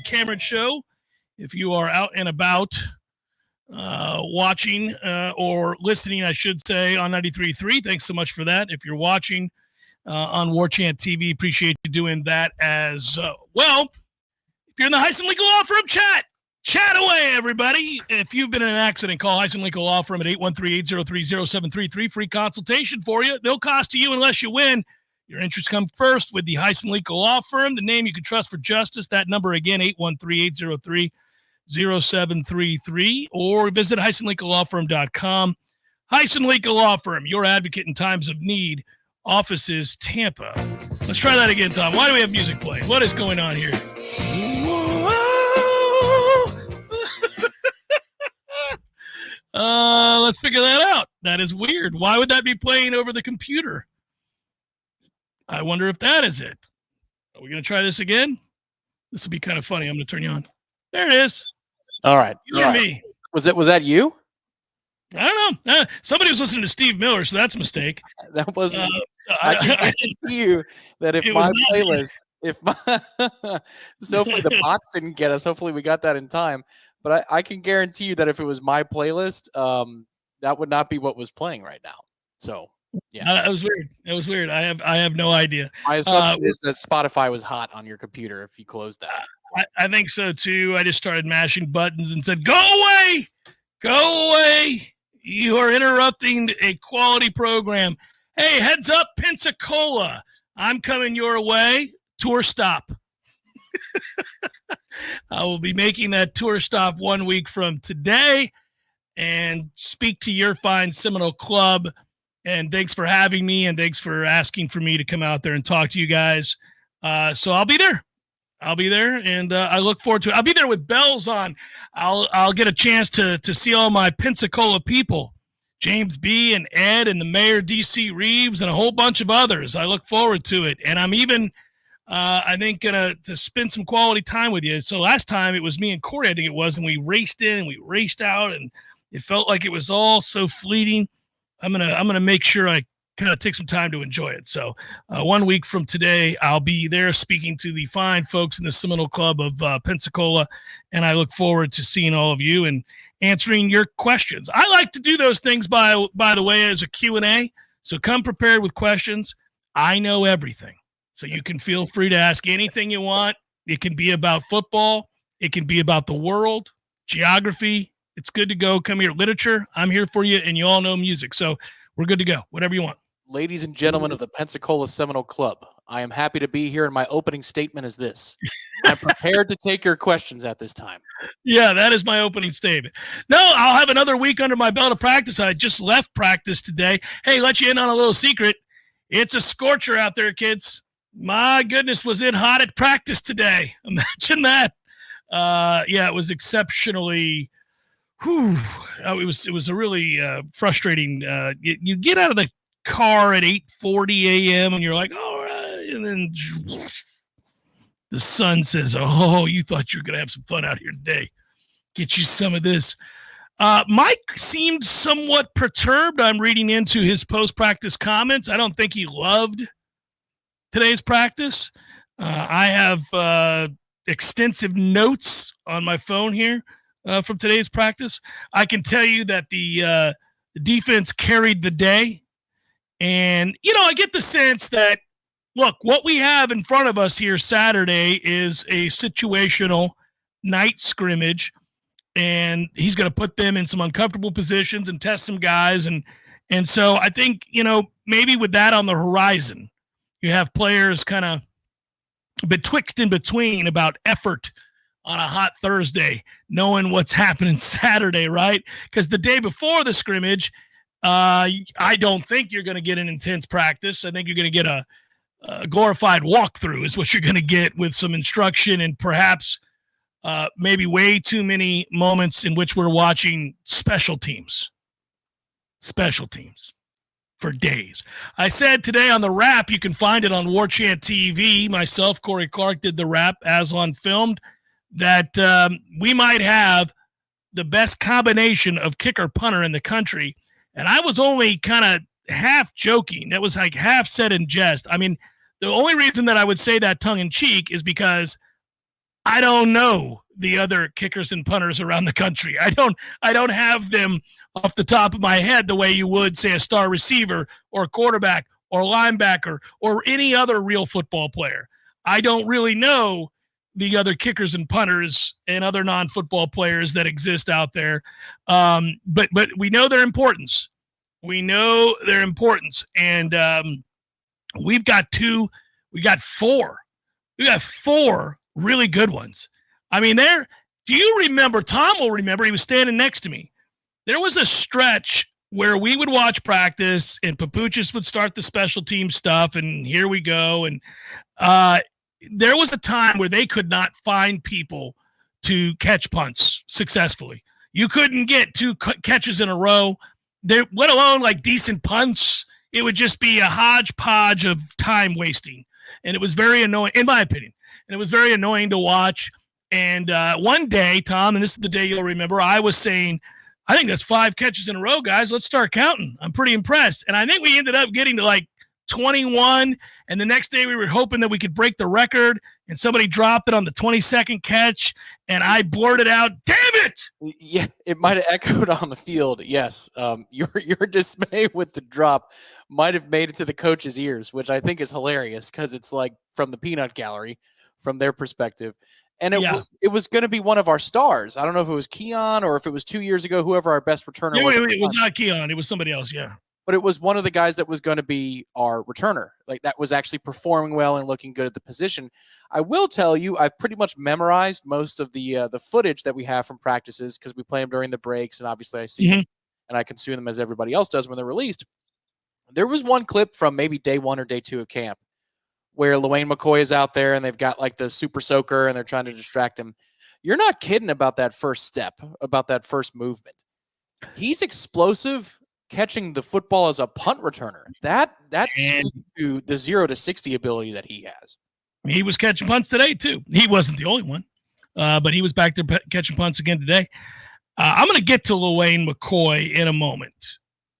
Cameron Show. If you are out and about watching or listening, I should say, on 93.3, thanks so much for that. If you're watching on Warchant TV, appreciate you doing that as well. If you're in the Heisen Legal Law Firm chat away, everybody. If you've been in an accident, call Heisen Legal Law Firm at 813-803-0733. Free consultation for you. They'll cost you unless you win. Your interests come first with the Heisen Legal Law Firm, the name you can trust for justice. That number again, 813-803-0733, or visit HeisenLegalLawFirm.com. Heisen Legal Law Firm, your advocate in times of need. Offices, Tampa. Let's try that again, Tom. Why do we have music playing? What is going on here? Let's figure that out. That is weird. Why would that be playing over the computer? I wonder if that is it. Are we going to try this again? This will be kind of funny. I'm going to turn you on. There it is. All right. You and me. Was that you? I don't know. Somebody was listening to Steve Miller, so that's a mistake. That wasn't. I can guarantee you that if my playlist, so hopefully the bots didn't get us. Hopefully we got that in time. But I can guarantee you that if it was my playlist, that would not be what was playing right now. So yeah, it was weird. It was weird. I have no idea. My assumption is that Spotify was hot on your computer if you closed that. I think so too. I just started mashing buttons and said, "Go away, go away! You are interrupting a quality program." Hey, heads up, Pensacola! I'm coming your way. Tour stop. I will be making that tour stop 1 week from today and speak to your fine Seminole club. And thanks for having me, and thanks for asking for me to come out there and talk to you guys. So I'll be there. And I look forward to it. I'll be there with bells on. I'll get a chance to see all my Pensacola people, James B. and Ed and the mayor, D.C. Reeves, and a whole bunch of others. I look forward to it. And I'm even, I think, going to spend some quality time with you. So last time it was me and Corey, I think it was, and we raced in and we raced out, and it felt like it was all so fleeting. I'm gonna make sure I kind of take some time to enjoy it. So 1 week from today, I'll be there speaking to the fine folks in the Seminole Club of Pensacola, and I look forward to seeing all of you and answering your questions. I like to do those things, by the way, as a Q&A, so come prepared with questions. I know everything, so you can feel free to ask anything you want. It can be about football. It can be about the world, geography. It's good to go. Come here. Literature, I'm here for you, and you all know music, so we're good to go. Whatever you want. Ladies and gentlemen of the Pensacola Seminole Club, I am happy to be here, and my opening statement is this. I'm prepared to take your questions at this time. Yeah, that is my opening statement. No, I'll have another week under my belt of practice. I just left practice today. Hey, let you in on a little secret. It's a scorcher out there, kids. My goodness, was it hot at practice today. Imagine that. Yeah, it was exceptionally... It was a really frustrating. You get out of the car at 8:40 a.m. and you're like, all right, and then the sun says, "Oh, you thought you were gonna have some fun out here today? Get you some of this." Mike seemed somewhat perturbed. I'm reading into his post-practice comments. I don't think he loved today's practice. I have extensive notes on my phone here. From today's practice, I can tell you that the defense carried the day. And, I get the sense that, look, what we have in front of us here Saturday is a situational night scrimmage, and he's going to put them in some uncomfortable positions and test some guys. And so I think, maybe with that on the horizon, you have players kind of betwixt in between about effort on a hot Thursday, knowing what's happening Saturday, right? Because the day before the scrimmage, I don't think you're going to get an intense practice. I think you're going to get a glorified walkthrough is what you're going to get, with some instruction and perhaps maybe way too many moments in which we're watching special teams for days. I said today on the wrap, you can find it on Warchant TV. Myself, Corey Clark, did the wrap. Aslan filmed. That we might have the best combination of kicker punter in the country. And I was only kind of half joking. That was like half said in jest. I mean, the only reason that I would say that tongue in cheek is because I don't know the other kickers and punters around the country. I don't have them off the top of my head the way you would, say, a star receiver or a quarterback or a linebacker or any other real football player. I don't really know the other kickers and punters and other non-football players that exist out there. But we know their importance. We know their importance. And we've got four really good ones. I mean, do you remember, Tom will remember, he was standing next to me. There was a stretch where we would watch practice and Papuchis would start the special team stuff, and here we go. And there was a time where they could not find people to catch punts successfully. You couldn't get two catches in a row, let alone like decent punts. It would just be a hodgepodge of time wasting. And it was very annoying, in my opinion. And it was very annoying to watch. And one day, Tom, and this is the day you'll remember, I was saying, I think that's 5 catches in a row, guys. Let's start counting. I'm pretty impressed. And I think we ended up getting to like 21. And the next day we were hoping that we could break the record. And somebody dropped it on the 22nd catch. And I blurted out, damn it. Yeah, it might have echoed on the field. Yes. Your dismay with the drop might have made it to the coach's ears, which I think is hilarious because it's like from the peanut gallery, from their perspective. And it was going to be one of our stars. I don't know if it was Keon or if it was 2 years ago, whoever our best returner was. It was not Keon. It was somebody else, yeah. But it was one of the guys that was going to be our returner. Like, that was actually performing well and looking good at the position. I will tell you, I've pretty much memorized most of the footage that we have from practices because we play them during the breaks, and obviously I see them and I consume them as everybody else does when they're released. There was one clip from maybe day 1 or day 2 of camp where Luane McCoy is out there and they've got like the super soaker and they're trying to distract him. You're not kidding about that first step, about that first movement. He's explosive catching the football as a punt returner. That's to the 0 to 60 ability that he has. He was catching punts today too. He wasn't the only one, but he was back there catching punts again today. I'm going to get to Luane McCoy in a moment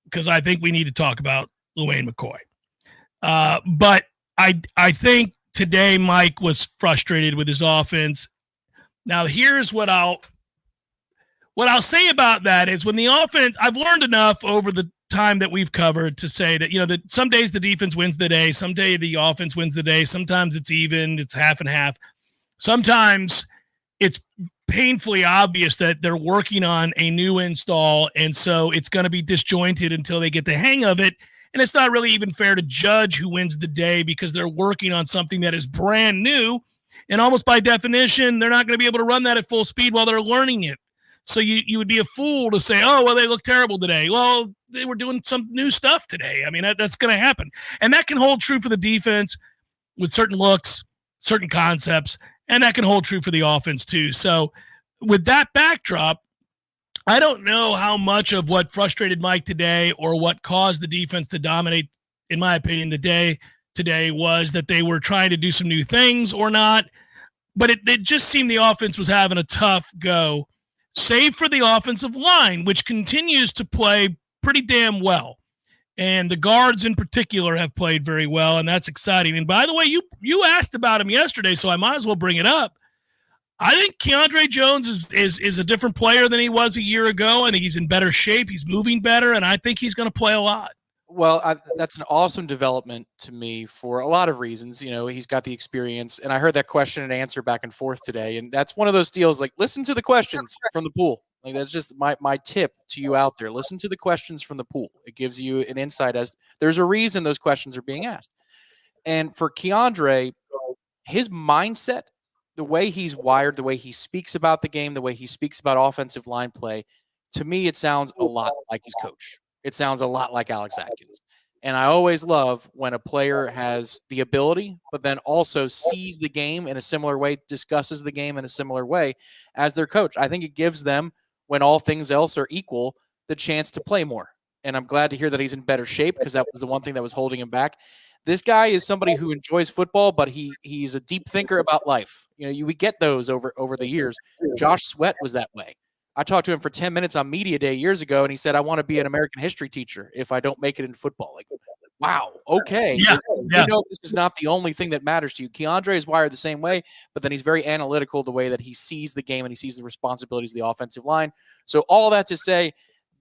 because I think we need to talk about Luane McCoy. But I think today Mike was frustrated with his offense. Now, here's what I'll say about that is when the offense, I've learned enough over the time that we've covered to say that, that some days the defense wins the day, some day the offense wins the day. Sometimes it's even, it's half and half. Sometimes it's painfully obvious that they're working on a new install, and so it's going to be disjointed until they get the hang of it. And it's not really even fair to judge who wins the day because they're working on something that is brand new. And almost by definition, they're not going to be able to run that at full speed while they're learning it. So you would be a fool to say, oh, well, they look terrible today. Well, they were doing some new stuff today. I mean, that's going to happen. And that can hold true for the defense with certain looks, certain concepts, and that can hold true for the offense too. So with that backdrop, I don't know how much of what frustrated Mike today or what caused the defense to dominate, in my opinion, the day today was that they were trying to do some new things or not. But it just seemed the offense was having a tough go, save for the offensive line, which continues to play pretty damn well. And the guards in particular have played very well, and that's exciting. And by the way, you asked about him yesterday, so I might as well bring it up. I think Keandre Jones is a different player than he was a year ago. I think he's in better shape. He's moving better, and I think he's going to play a lot. Well, that's an awesome development to me for a lot of reasons. He's got the experience, and I heard that question and answer back and forth today, and that's one of those deals, like, listen to the questions from the pool. Like, that's just my tip to you out there. Listen to the questions from the pool. It gives you an insight as there's a reason those questions are being asked. And for Keandre, his mindset, the way he's wired, the way he speaks about the game, the way he speaks about offensive line play, to me, it sounds a lot like his coach. It sounds a lot like Alex Atkins. And I always love when a player has the ability, but then also sees the game in a similar way, discusses the game in a similar way as their coach. I think it gives them, when all things else are equal, the chance to play more. And I'm glad to hear that he's in better shape because that was the one thing that was holding him back. This guy is somebody who enjoys football, but he's a deep thinker about life. We get those over the years. Josh Sweat was that way. I talked to him for 10 minutes on media day years ago, and he said, I want to be an American history teacher if I don't make it in football. Like, wow, okay. Yeah, You know this is not the only thing that matters to you. Keandre is wired the same way, but then he's very analytical the way that he sees the game and he sees the responsibilities of the offensive line. So all that to say,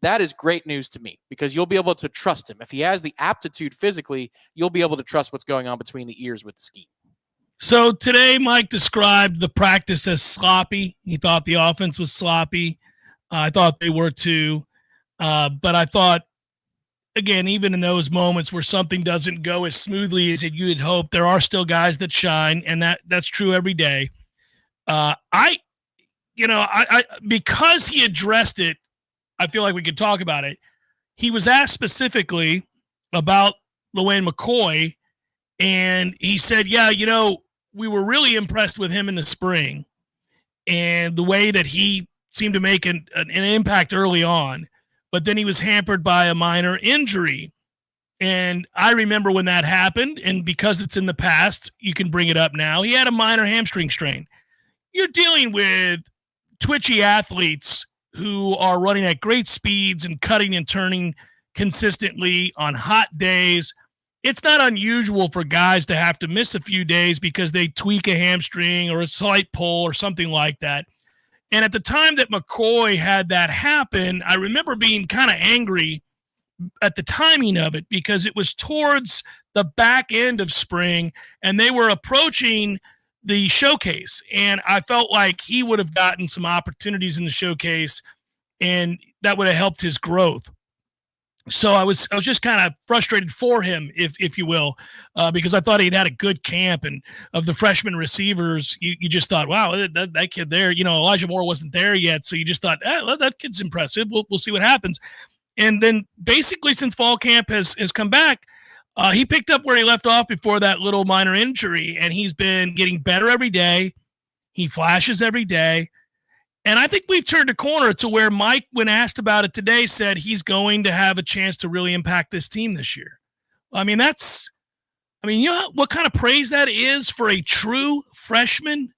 that is great news to me because you'll be able to trust him. If he has the aptitude physically, you'll be able to trust what's going on between the ears with the scheme. So today, Mike described the practice as sloppy. He thought the offense was sloppy. I thought they were too. But I thought, again, even in those moments where something doesn't go as smoothly as you'd hope, there are still guys that shine, and that's true every day. Because he addressed it, I feel like we could talk about it. He was asked specifically about LaWayne McCoy, and he said, yeah, we were really impressed with him in the spring and the way that he seemed to make an impact early on, but then he was hampered by a minor injury. And I remember when that happened, and because it's in the past, you can bring it up now. He had a minor hamstring strain. You're dealing with twitchy athletes who are running at great speeds and cutting and turning consistently on hot days. It's not unusual for guys to have to miss a few days because they tweak a hamstring or a slight pull or something like that. And at the time that McCoy had that happen, I remember being kind of angry at the timing of it because it was towards the back end of spring and they were approaching the showcase. And I felt like he would have gotten some opportunities in the showcase and that would have helped his growth. So I was just kind of frustrated for him, if you will, because I thought he'd had a good camp, and of the freshman receivers, you just thought, wow, that kid there, Elijah Moore wasn't there yet, so you just thought, that kid's impressive. We'll see what happens. And then basically since fall camp has come back, he picked up where he left off before that little minor injury, and he's been getting better every day. He flashes every day. And I think we've turned a corner to where Mike, when asked about it today, said he's going to have a chance to really impact this team this year. You know what kind of praise that is for a true freshman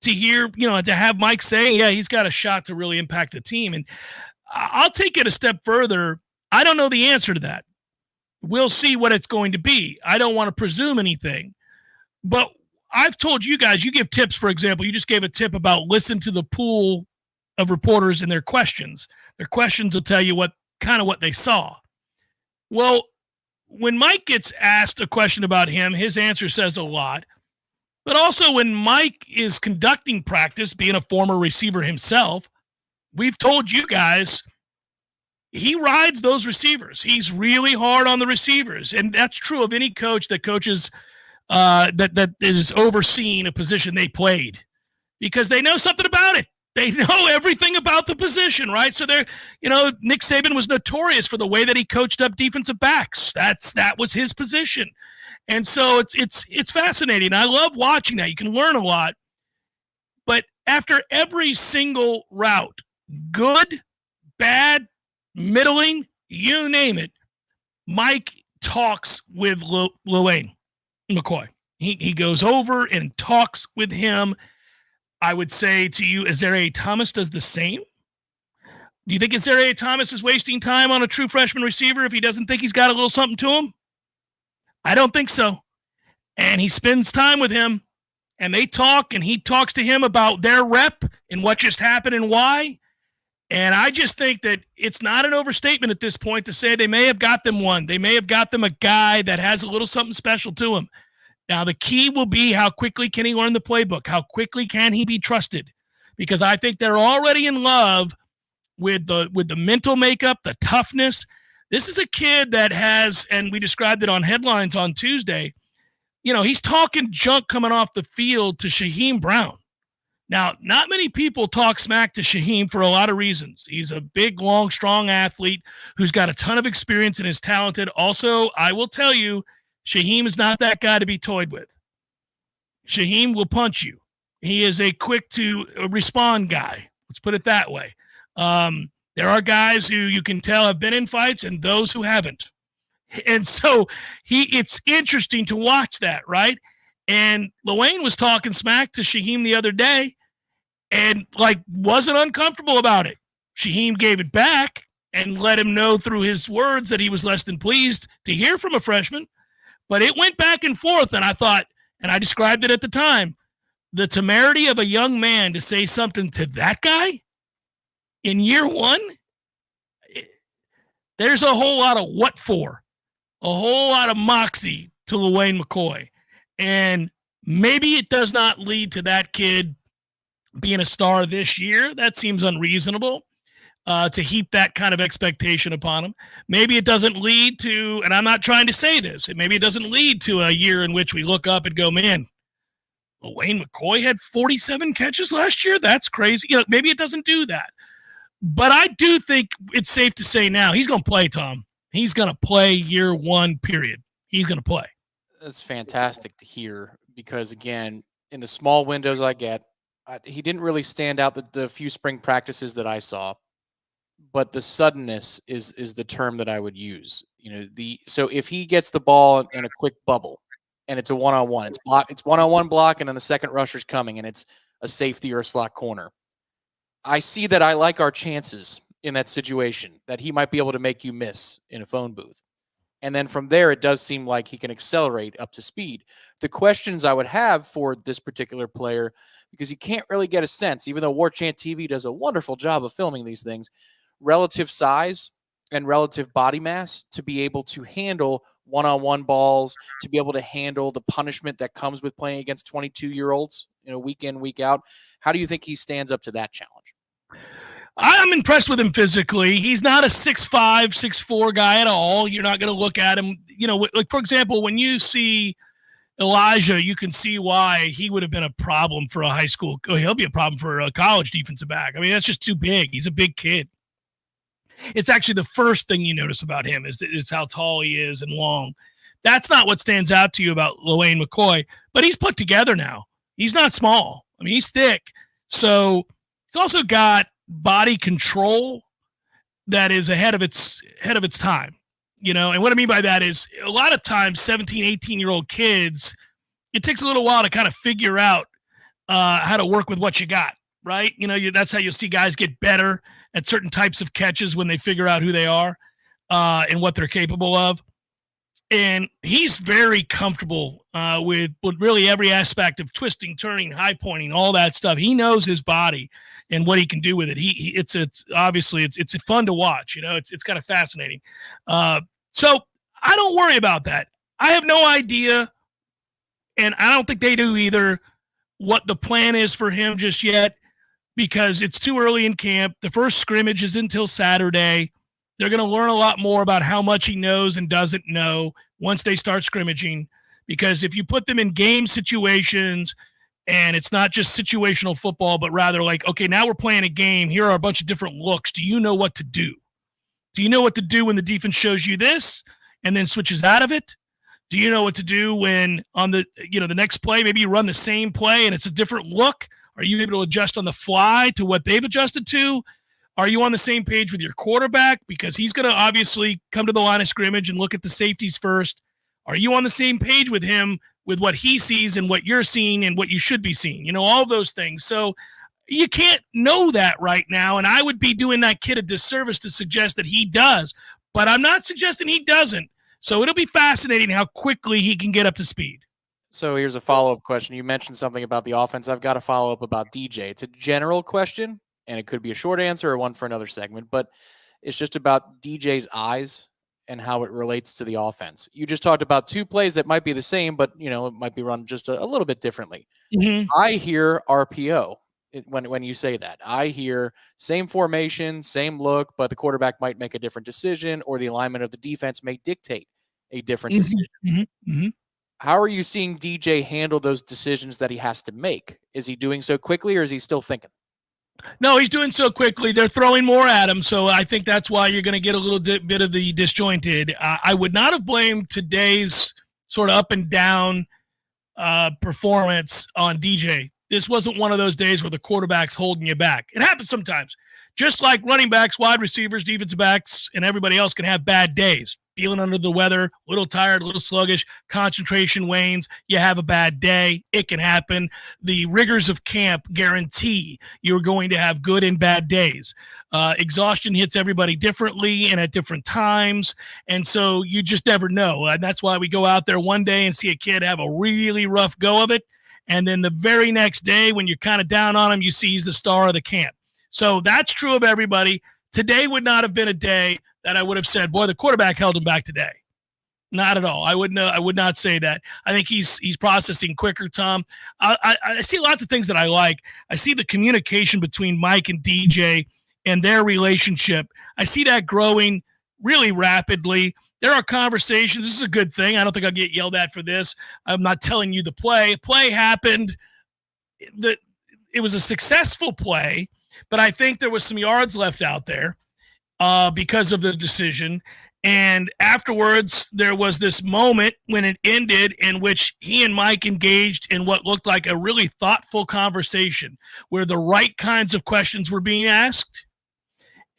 to hear, to have Mike say, yeah, he's got a shot to really impact the team. And I'll take it a step further. I don't know the answer to that. We'll see what it's going to be. I don't want to presume anything, but I've told you guys, you give tips, for example, you just gave a tip about listen to the pool of reporters and their questions. Their questions will tell you what they saw. Well, when Mike gets asked a question about him, his answer says a lot. But also when Mike is conducting practice, being a former receiver himself, we've told you guys, he rides those receivers. He's really hard on the receivers. And that's true of any coach that coaches that is overseeing a position they played, because they know something about it. They know everything about the position, right? So Nick Saban was notorious for the way that he coached up defensive backs. That was his position. And so it's fascinating. I love watching that. You can learn a lot. But after every single route, good, bad, middling, you name it, Mike talks with LaWayne McCoy. He goes over and talks with him. I would say to you, Azariah Thomas does the same. Do you think Azariah Thomas is wasting time on a true freshman receiver if he doesn't think he's got a little something to him? I don't think so. And he spends time with him, and they talk, and he talks to him about their rep and what just happened and why. And I just think that it's not an overstatement at this point to say they may have got them one. They may have got them a guy that has a little something special to him. Now, the key will be how quickly can he learn the playbook? How quickly can he be trusted? Because I think they're already in love with the mental makeup, the toughness. This is a kid that has, and we described it on headlines on Tuesday, he's talking junk coming off the field to Shaheem Brown. Now, not many people talk smack to Shaheem for a lot of reasons. He's a big, long, strong athlete who's got a ton of experience and is talented. Also, I will tell you, Shaheem is not that guy to be toyed with. Shaheem will punch you. He is a quick to respond guy. Let's put it that way. There are guys who you can tell have been in fights and those who haven't. And so it's interesting to watch that, right? And LaWayne was talking smack to Shaheem the other day and wasn't uncomfortable about it. Shaheem gave it back. and let him know through his words that he was less than pleased to hear from a freshman. But it went back and forth, and I thought, and I described it at the time, the temerity of a young man to say something to that guy in year one, there's a whole lot of what for, a whole lot of moxie to LaWayne McCoy. And maybe it does not lead to that kid being a star this year. That seems unreasonable to heap that kind of expectation upon him. Maybe it doesn't lead to, and I'm not trying to say this, maybe it doesn't lead to a year in which we look up and go, man, LaWayne McCoy had 47 catches last year? That's crazy. Maybe it doesn't do that. But I do think it's safe to say now he's going to play, Tom. He's going to play year one, period. He's going to play. That's fantastic to hear because, again, in the small windows I get, he didn't really stand out the few spring practices that I saw. But the suddenness is the term that I would use. So if he gets the ball in a quick bubble and it's a one-on-one, it's one-on-one block, and then the second rusher's coming and it's a safety or a slot corner. I see that I like our chances in that situation, that he might be able to make you miss in a phone booth. And then from there, it does seem like he can accelerate up to speed. The questions I would have for this particular player, because you can't really get a sense, even though Warchant TV does a wonderful job of filming these things, relative size and relative body mass to be able to handle one-on-one balls, to be able to handle the punishment that comes with playing against 22-year-olds, week in, week out. How do you think he stands up to that challenge? I'm impressed with him physically. He's not a 6'5", 6'4" guy at all. You're not going to look at him, like, for example, when you see Elijah, you can see why he would have been a problem for a high school. He'll be a problem for a college defensive back. I mean, that's just too big. He's a big kid. It's actually the first thing you notice about him is how tall he is and long. That's not what stands out to you about LaWayne McCoy, but he's put together now. He's not small. I mean, he's thick. So he's also got body control that is ahead of its time. And what I mean by that is a lot of times 17, 18-year-old kids, it takes a little while to kind of figure out how to work with what you got, right? That's how you'll see guys get better at certain types of catches when they figure out who they are and what they're capable of. And he's very comfortable with really every aspect of twisting, turning, high pointing, all that stuff. He knows his body and what he can do with it. It's obviously it's fun to watch. It's kind of fascinating. So I don't worry about that. I have no idea, and I don't think they do either, what the plan is for him just yet, because it's too early in camp. The first scrimmage is until Saturday. They're going to learn a lot more about how much he knows and doesn't know once they start scrimmaging, because if you put them in game situations and it's not just situational football, but rather like, okay, now we're playing a game. Here are a bunch of different looks. Do you know what to do? Do you know what to do when the defense shows you this and then switches out of it? Do you know what to do when on the next play, maybe you run the same play and it's a different look? Are you able to adjust on the fly to what they've adjusted to? Are you on the same page with your quarterback? Because he's going to obviously come to the line of scrimmage and look at the safeties first. Are you on the same page with him with what he sees and what you're seeing and what you should be seeing? All of those things. So you can't know that right now, and I would be doing that kid a disservice to suggest that he does. But I'm not suggesting he doesn't. So it'll be fascinating how quickly he can get up to speed. So here's a follow-up question. You mentioned something about the offense. I've got a follow-up about DJ. It's a general question, and it could be a short answer or one for another segment, but it's just about DJ's eyes and how it relates to the offense. You just talked about two plays that might be the same, but it might be run just a little bit differently. Mm-hmm. I hear RPO when you say that. I hear same formation, same look, but the quarterback might make a different decision, or the alignment of the defense may dictate a different decision. Mm-hmm. Mm-hmm. How are you seeing DJ handle those decisions that he has to make? Is he doing so quickly, or is he still thinking? No, he's doing so quickly. They're throwing more at him, so I think that's why you're going to get a little bit of the disjointed. I would not have blamed today's sort of up and down performance on DJ. This wasn't one of those days where the quarterback's holding you back. It happens sometimes. Just like running backs, wide receivers, defensive backs, and everybody else can have bad days. feeling under the weather, a little tired, a little sluggish, concentration wanes, you have a bad day. It can happen. The rigors of camp guarantee you're going to have good and bad days. Exhaustion hits everybody differently and at different times, and so you just never know. And that's why we go out there one day and see a kid have a really rough go of it, and then the very next day when you're kind of down on him, you see he's the star of the camp. So that's true of everybody. Today would not have been a day that I would have said, boy, the quarterback held him back today. Not at all. I would not say that. I think he's processing quicker, Tom. I see lots of things that I like. I see the communication between Mike and DJ and their relationship. I see that growing really rapidly. There are conversations. This is a good thing. I don't think I'll get yelled at for this. I'm not telling you the play. Play happened. It was a successful play, but I think there was some yards left out there because of the decision. And afterwards, there was this moment when it ended in which he and Mike engaged in what looked like a really thoughtful conversation where the right kinds of questions were being asked.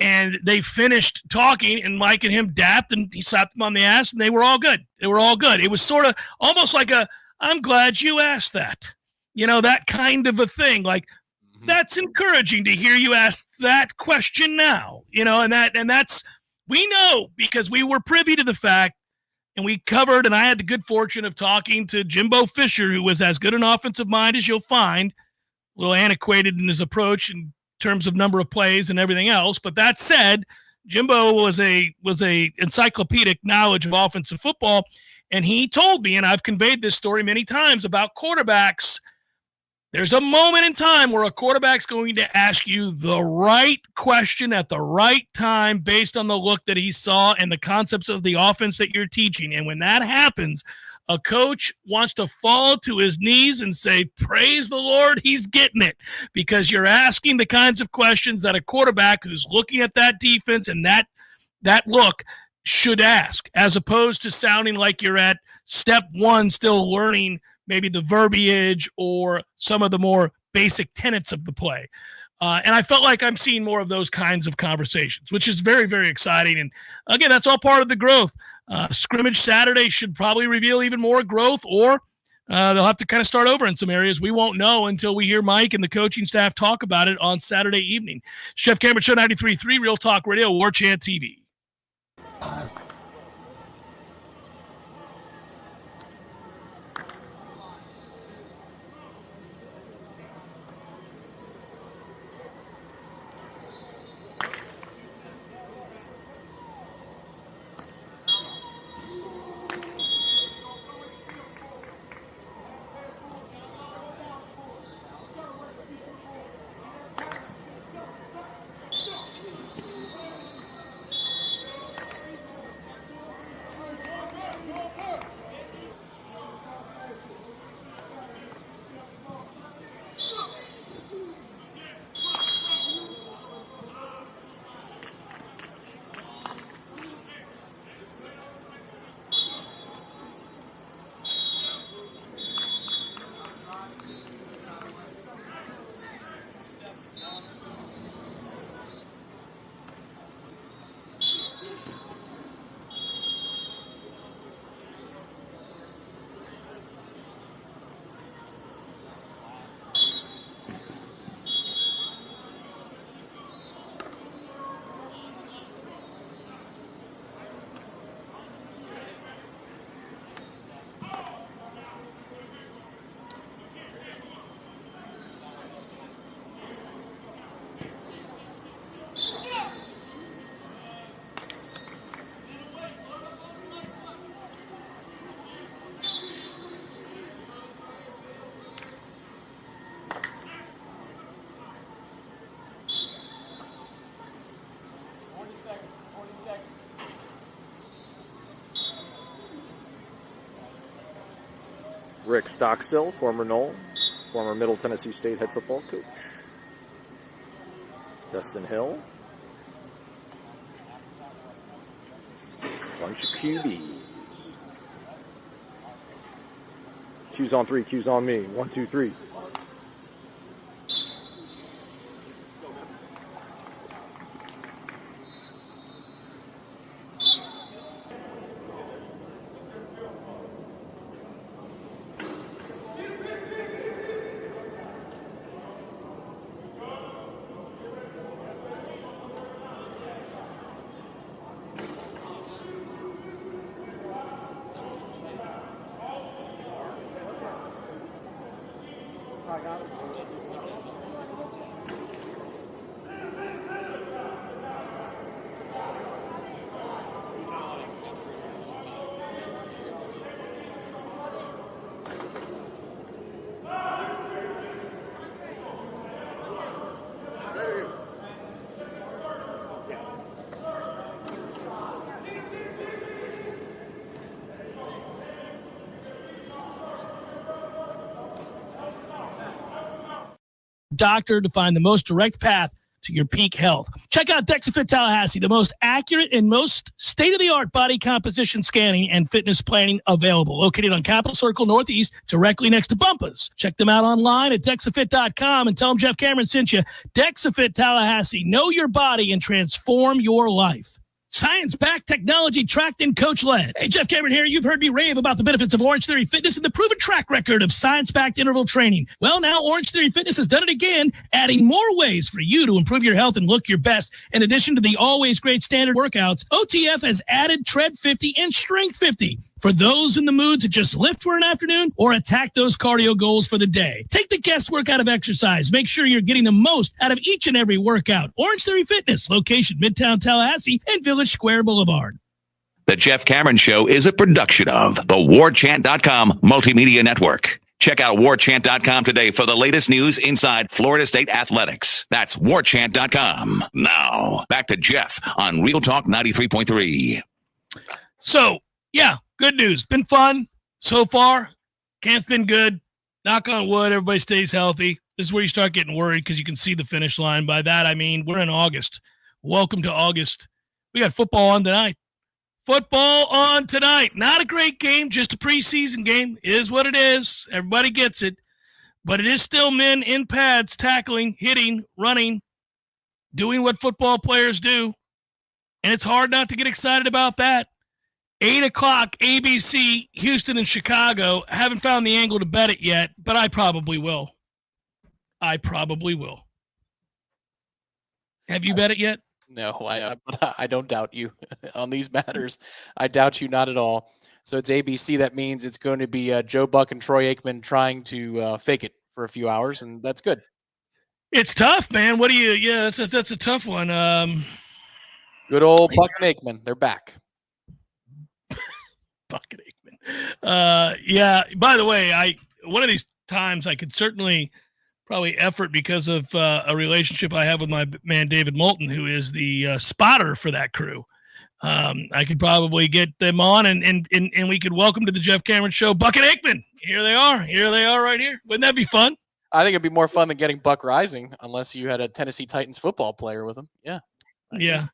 And they finished talking, and Mike and him dapped, and he slapped him on the ass, and they were all good. They were all good. It was sort of almost like I'm glad you asked that. That kind of a thing. Like, that's encouraging to hear you ask that question now. And that's, we know because we were privy to the fact, and we covered, and I had the good fortune of talking to Jimbo Fisher, who was as good an offensive mind as you'll find, a little antiquated in his approach in terms of number of plays and everything else. But that said, Jimbo was a encyclopedic knowledge of offensive football, and he told me, and I've conveyed this story many times about quarterbacks, there's a moment in time where a quarterback's going to ask you the right question at the right time based on the look that he saw and the concepts of the offense that you're teaching. And when that happens, a coach wants to fall to his knees and say, praise the Lord, he's getting it, because you're asking the kinds of questions that a quarterback who's looking at that defense and that look should ask, as opposed to sounding like you're at step one, still learning maybe the verbiage or some of the more basic tenets of the play. And I felt like I'm seeing more of those kinds of conversations, which is very, very exciting. And again, that's all part of the growth. Scrimmage Saturday should probably reveal even more growth, or they'll have to kind of start over in some areas. We won't know until we hear Mike and the coaching staff talk about it on Saturday evening. Chef Cameron Show 93.3, Real Talk Radio, Warchant TV. Rick Stockstill, former Nole, former Middle Tennessee State head football coach. Dustin Hill. Bunch of QBs. Q's on three, Q's on me. 1, 2, 3. Doctor to find the most direct path to your peak health. Check out DexaFit Tallahassee, the most accurate and most state-of-the-art body composition scanning and fitness planning available. Located on Capitol Circle Northeast, directly next to Bumpus. Check them out online at DexaFit.com and tell them Jeff Cameron sent you. DexaFit Tallahassee. Know your body and transform your life. Science-backed, technology-tracked, and coach-led. Hey, Jeff Cameron here. You've heard me rave about the benefits of Orange Theory Fitness and the proven track record of science-backed interval training. Well, now Orange Theory Fitness has done it again, adding more ways for you to improve your health and look your best. In addition to the always great standard workouts, OTF has added Tread 50 and Strength 50 for those in the mood to just lift for an afternoon or attack those cardio goals for the day. Take the guesswork out of exercise. Make sure you're getting the most out of each and every workout. Orange Theory Fitness, location Midtown Tallahassee and Village Square Boulevard. The Jeff Cameron Show is a production of the Warchant.com Multimedia Network. Check out Warchant.com today for the latest news inside Florida State athletics. That's Warchant.com. Now, back to Jeff on Real Talk 93.3. So, yeah, good news. Been fun so far. Camp's been good. Knock on wood, everybody stays healthy. This is where you start getting worried because you can see the finish line. By that, I mean we're in August. Welcome to August. We got football on tonight. Football on tonight. Not a great game, just a preseason game. Is what it is. Everybody gets it. But it is still men in pads, tackling, hitting, running, doing what football players do. And it's hard not to get excited about that. 8 o'clock, ABC, Houston and Chicago. Haven't found the angle to bet it yet, but I probably will. Have you bet it yet? No, I don't doubt you on these matters. I doubt you not at all. So it's ABC. That means it's going to be Joe Buck and Troy Aikman trying to fake it for a few hours, and that's good. It's tough, man. What do you? Yeah, that's a tough one. Good old Buck and Aikman. They're back. Buck and Aikman. Yeah. By the way, one of these times I could certainly probably effort because of a relationship I have with my man David Moulton, who is the spotter for that crew. I could probably get them on and we could welcome to the Jeff Cameron Show Buck and Aikman. Here they are right here. Wouldn't that be fun? I think it'd be more fun than getting Buck Rising, unless you had a Tennessee Titans football player with him. Yeah.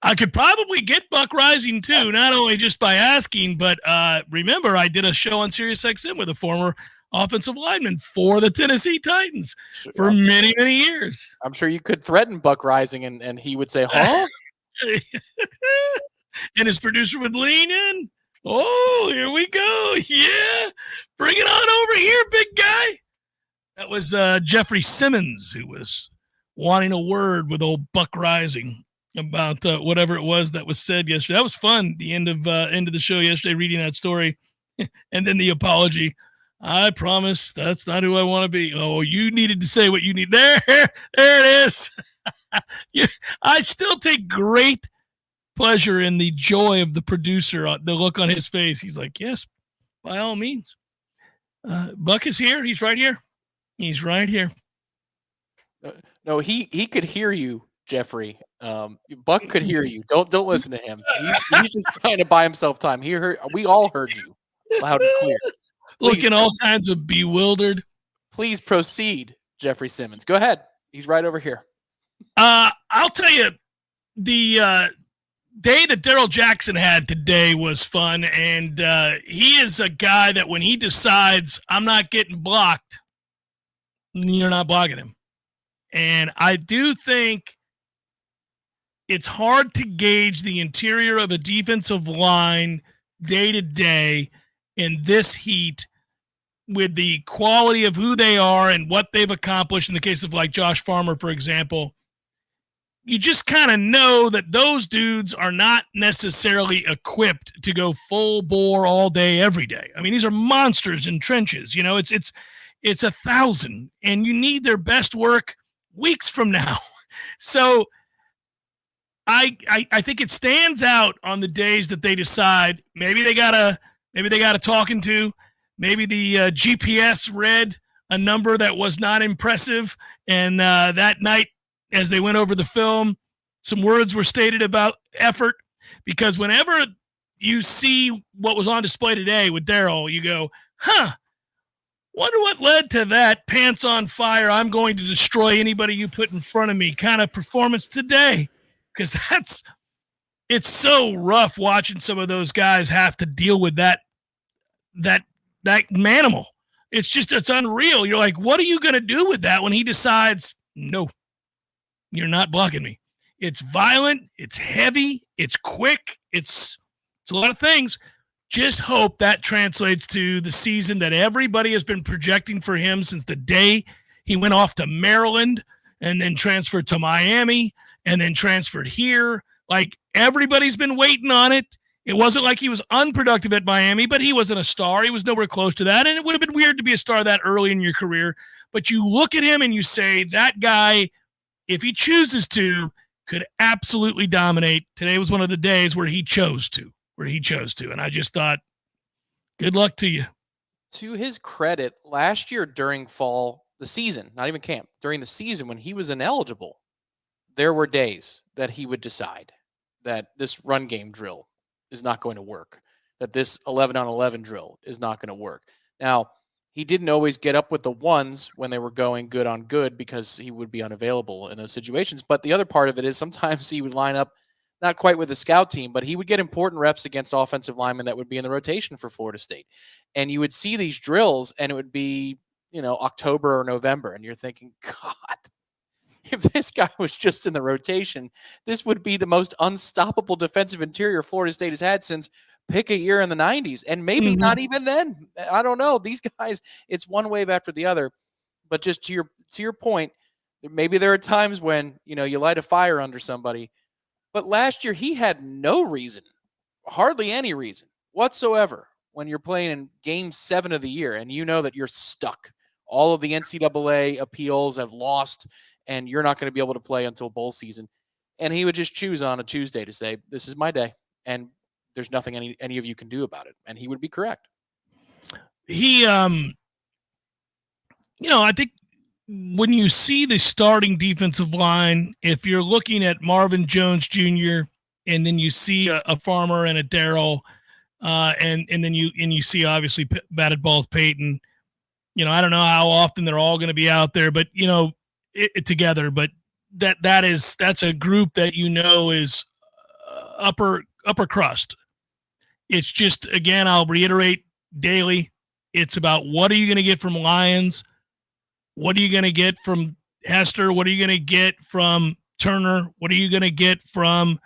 I could probably get Buck Rising too, not only just by asking, but remember I did a show on SiriusXM with a former offensive lineman for the Tennessee Titans for many, many years. I'm sure you could threaten Buck Rising and he would say, huh? And his producer would lean in. Oh, here we go. Yeah. Bring it on over here, big guy. That was Jeffrey Simmons, who was wanting a word with old Buck Rising about whatever it was that was said yesterday. That was fun. The end of the show yesterday, reading that story, and then the apology. I promise that's not who I want to be. Oh, you needed to say what you need. There it is. I still take great pleasure in the joy of the producer, the look on his face. He's like, yes, by all means. Buck is here. He's right here. No, he could hear you, Jeffrey. Buck could hear you. Don't listen to him. He's just trying to buy himself time. We all heard you loud and clear. Looking all kinds of bewildered. Please proceed, Jeffrey Simmons. Go ahead. He's right over here. I'll tell you, the day that Daryl Jackson had today was fun, and he is a guy that when he decides I'm not getting blocked, you're not blocking him. And I do think it's hard to gauge the interior of a defensive line day to day in this heat with the quality of who they are and what they've accomplished. In the case of like Josh Farmer, for example, you just kind of know that those dudes are not necessarily equipped to go full bore all day, every day. I mean, these are monsters in trenches. You know, it's It's 1,000, and you need their best work weeks from now. So I think it stands out on the days that they decide maybe they got a talking to, maybe the GPS read a number that was not impressive, and that night as they went over the film, some words were stated about effort, because whenever you see what was on display today with Darryl, you go, wonder what led to that pants on fire, I'm going to destroy anybody you put in front of me kind of performance today. Because it's so rough watching some of those guys have to deal with that manimal. It's unreal. You're like, what are you going to do with that when he decides, no, you're not blocking me? It's violent. It's heavy. It's quick. It's a lot of things. Just hope that translates to the season that everybody has been projecting for him since the day he went off to Maryland and then transferred to Miami and then transferred here. Like, everybody's been waiting on it. It wasn't like he was unproductive at Miami, but he wasn't a star. He was nowhere close to that, and it would have been weird to be a star that early in your career. But you look at him and you say, that guy, if he chooses to, could absolutely dominate. Today was one of the days where he chose to. And I just thought, good luck to you. To his credit, last year during the season, not even camp, during the season when he was ineligible, there were days that he would decide that this run game drill is not going to work, that this 11-on-11 drill is not going to work. Now, he didn't always get up with the ones when they were going good on good because he would be unavailable in those situations. But the other part of it is sometimes he would line up not quite with the scout team, but he would get important reps against offensive linemen that would be in the rotation for Florida State. And you would see these drills and it would be, October or November. And you're thinking, God, if this guy was just in the rotation, this would be the most unstoppable defensive interior Florida State has had since pick a year in the 90s. And maybe not even then. I don't know. These guys, it's one wave after the other. But just to your point, maybe there are times when, you light a fire under somebody. But last year, he had no reason, hardly any reason whatsoever, when you're playing in Game 7 of the year and you know that you're stuck. All of the NCAA appeals have lost, and you're not going to be able to play until bowl season. And he would just choose on a Tuesday to say, this is my day, and there's nothing any of you can do about it. And he would be correct. He, I think when you see the starting defensive line, if you're looking at Marvin Jones Jr. and then you see a Farmer and a Darryl, and then you see obviously batted balls Peyton. I don't know how often they're all going to be out there, but together. But that's a group that is upper crust. It's just, again, I'll reiterate daily. It's about what are you going to get from Lions. What are you going to get from Hester? What are you going to get from Turner? What are you going to get from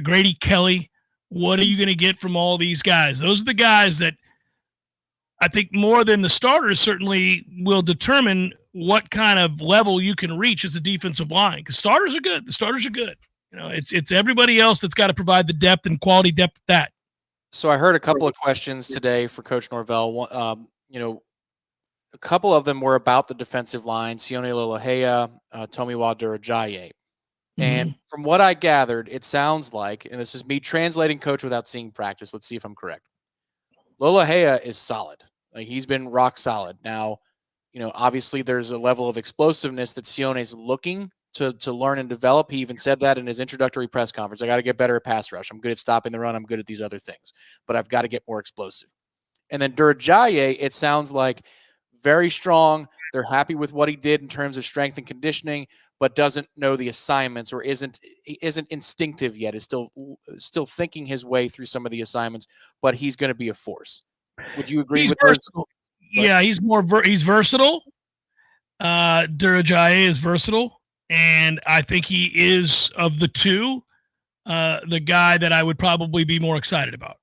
Grady Kelly? What are you going to get from all these guys? Those are the guys that I think more than the starters certainly will determine what kind of level you can reach as a defensive line. Because starters are good. The starters are good. It's everybody else that's got to provide the depth and quality depth at that. So I heard a couple of questions today for Coach Norvell. A couple of them were about the defensive line, Sione Lolahea, Tomiwa Durajaye. And from what I gathered, it sounds like, and this is me translating Coach without seeing practice. Let's see if I'm correct. Lolahea is solid. Like, he's been rock solid. Now, obviously there's a level of explosiveness that Sione's looking to learn and develop. He even said that in his introductory press conference. I got to get better at pass rush. I'm good at stopping the run. I'm good at these other things, but I've got to get more explosive. And then Durajaye, it sounds like very strong. They're happy with what he did in terms of strength and conditioning, but doesn't know the assignments or isn't instinctive yet. Is still thinking his way through some of the assignments, but he's going to be a force. Would you agree with versatile? Yeah, he's he's versatile. Durajaye is versatile, and I think he is, of the two, the guy that I would probably be more excited about.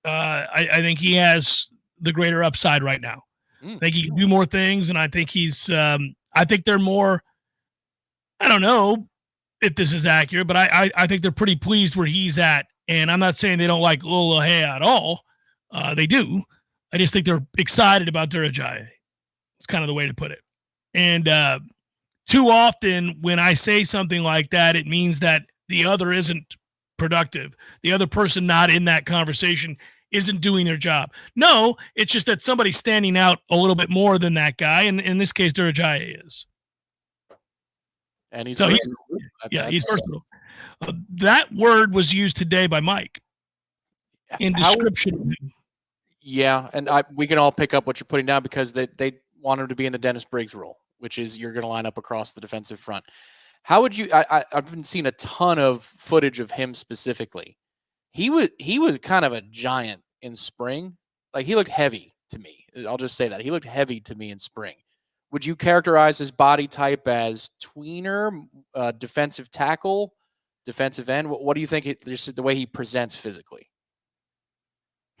I think he has the greater upside right now. I think he can do more things, and I think I think they're more, I don't know if this is accurate, but I think they're pretty pleased where he's at. And I'm not saying they don't like Lolahea at all. They do. I just think they're excited about Durajaye. It's kind of the way to put it. And too often when I say something like that, it means that the other isn't productive. The other person not in that conversation isn't doing their job. No, it's just that somebody's standing out a little bit more than that guy. And in this case, Durajaya is. And he's versatile. He's versatile. That word was used today by Mike in description of him. Yeah, and we can all pick up what you're putting down because they want him to be in the Dennis Briggs role, which is you're going to line up across the defensive front. How would you? I've been seeing a ton of footage of him specifically. He was kind of a giant in spring. Like, he looked heavy to me. I'll just say that he looked heavy to me in spring. Would you characterize his body type as tweener, defensive tackle, defensive end? What do you think? Just the way he presents physically.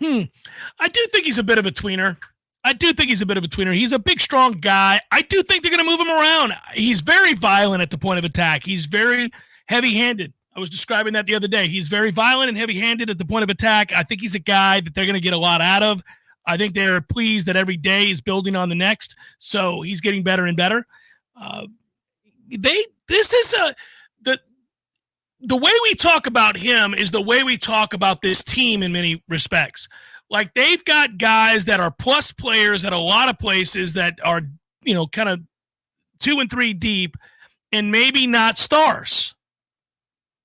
I do think he's a bit of a tweener. He's a big, strong guy. I do think they're going to move him around. He's very violent at the point of attack. He's very heavy-handed. I was describing that the other day. He's very violent and heavy-handed at the point of attack. I think he's a guy that they're going to get a lot out of. I think they're pleased that every day is building on the next, so he's getting better and better. The way we talk about him is the way we talk about this team in many respects. Like, they've got guys that are plus players at a lot of places that are, kind of 2 and 3 deep and maybe not stars.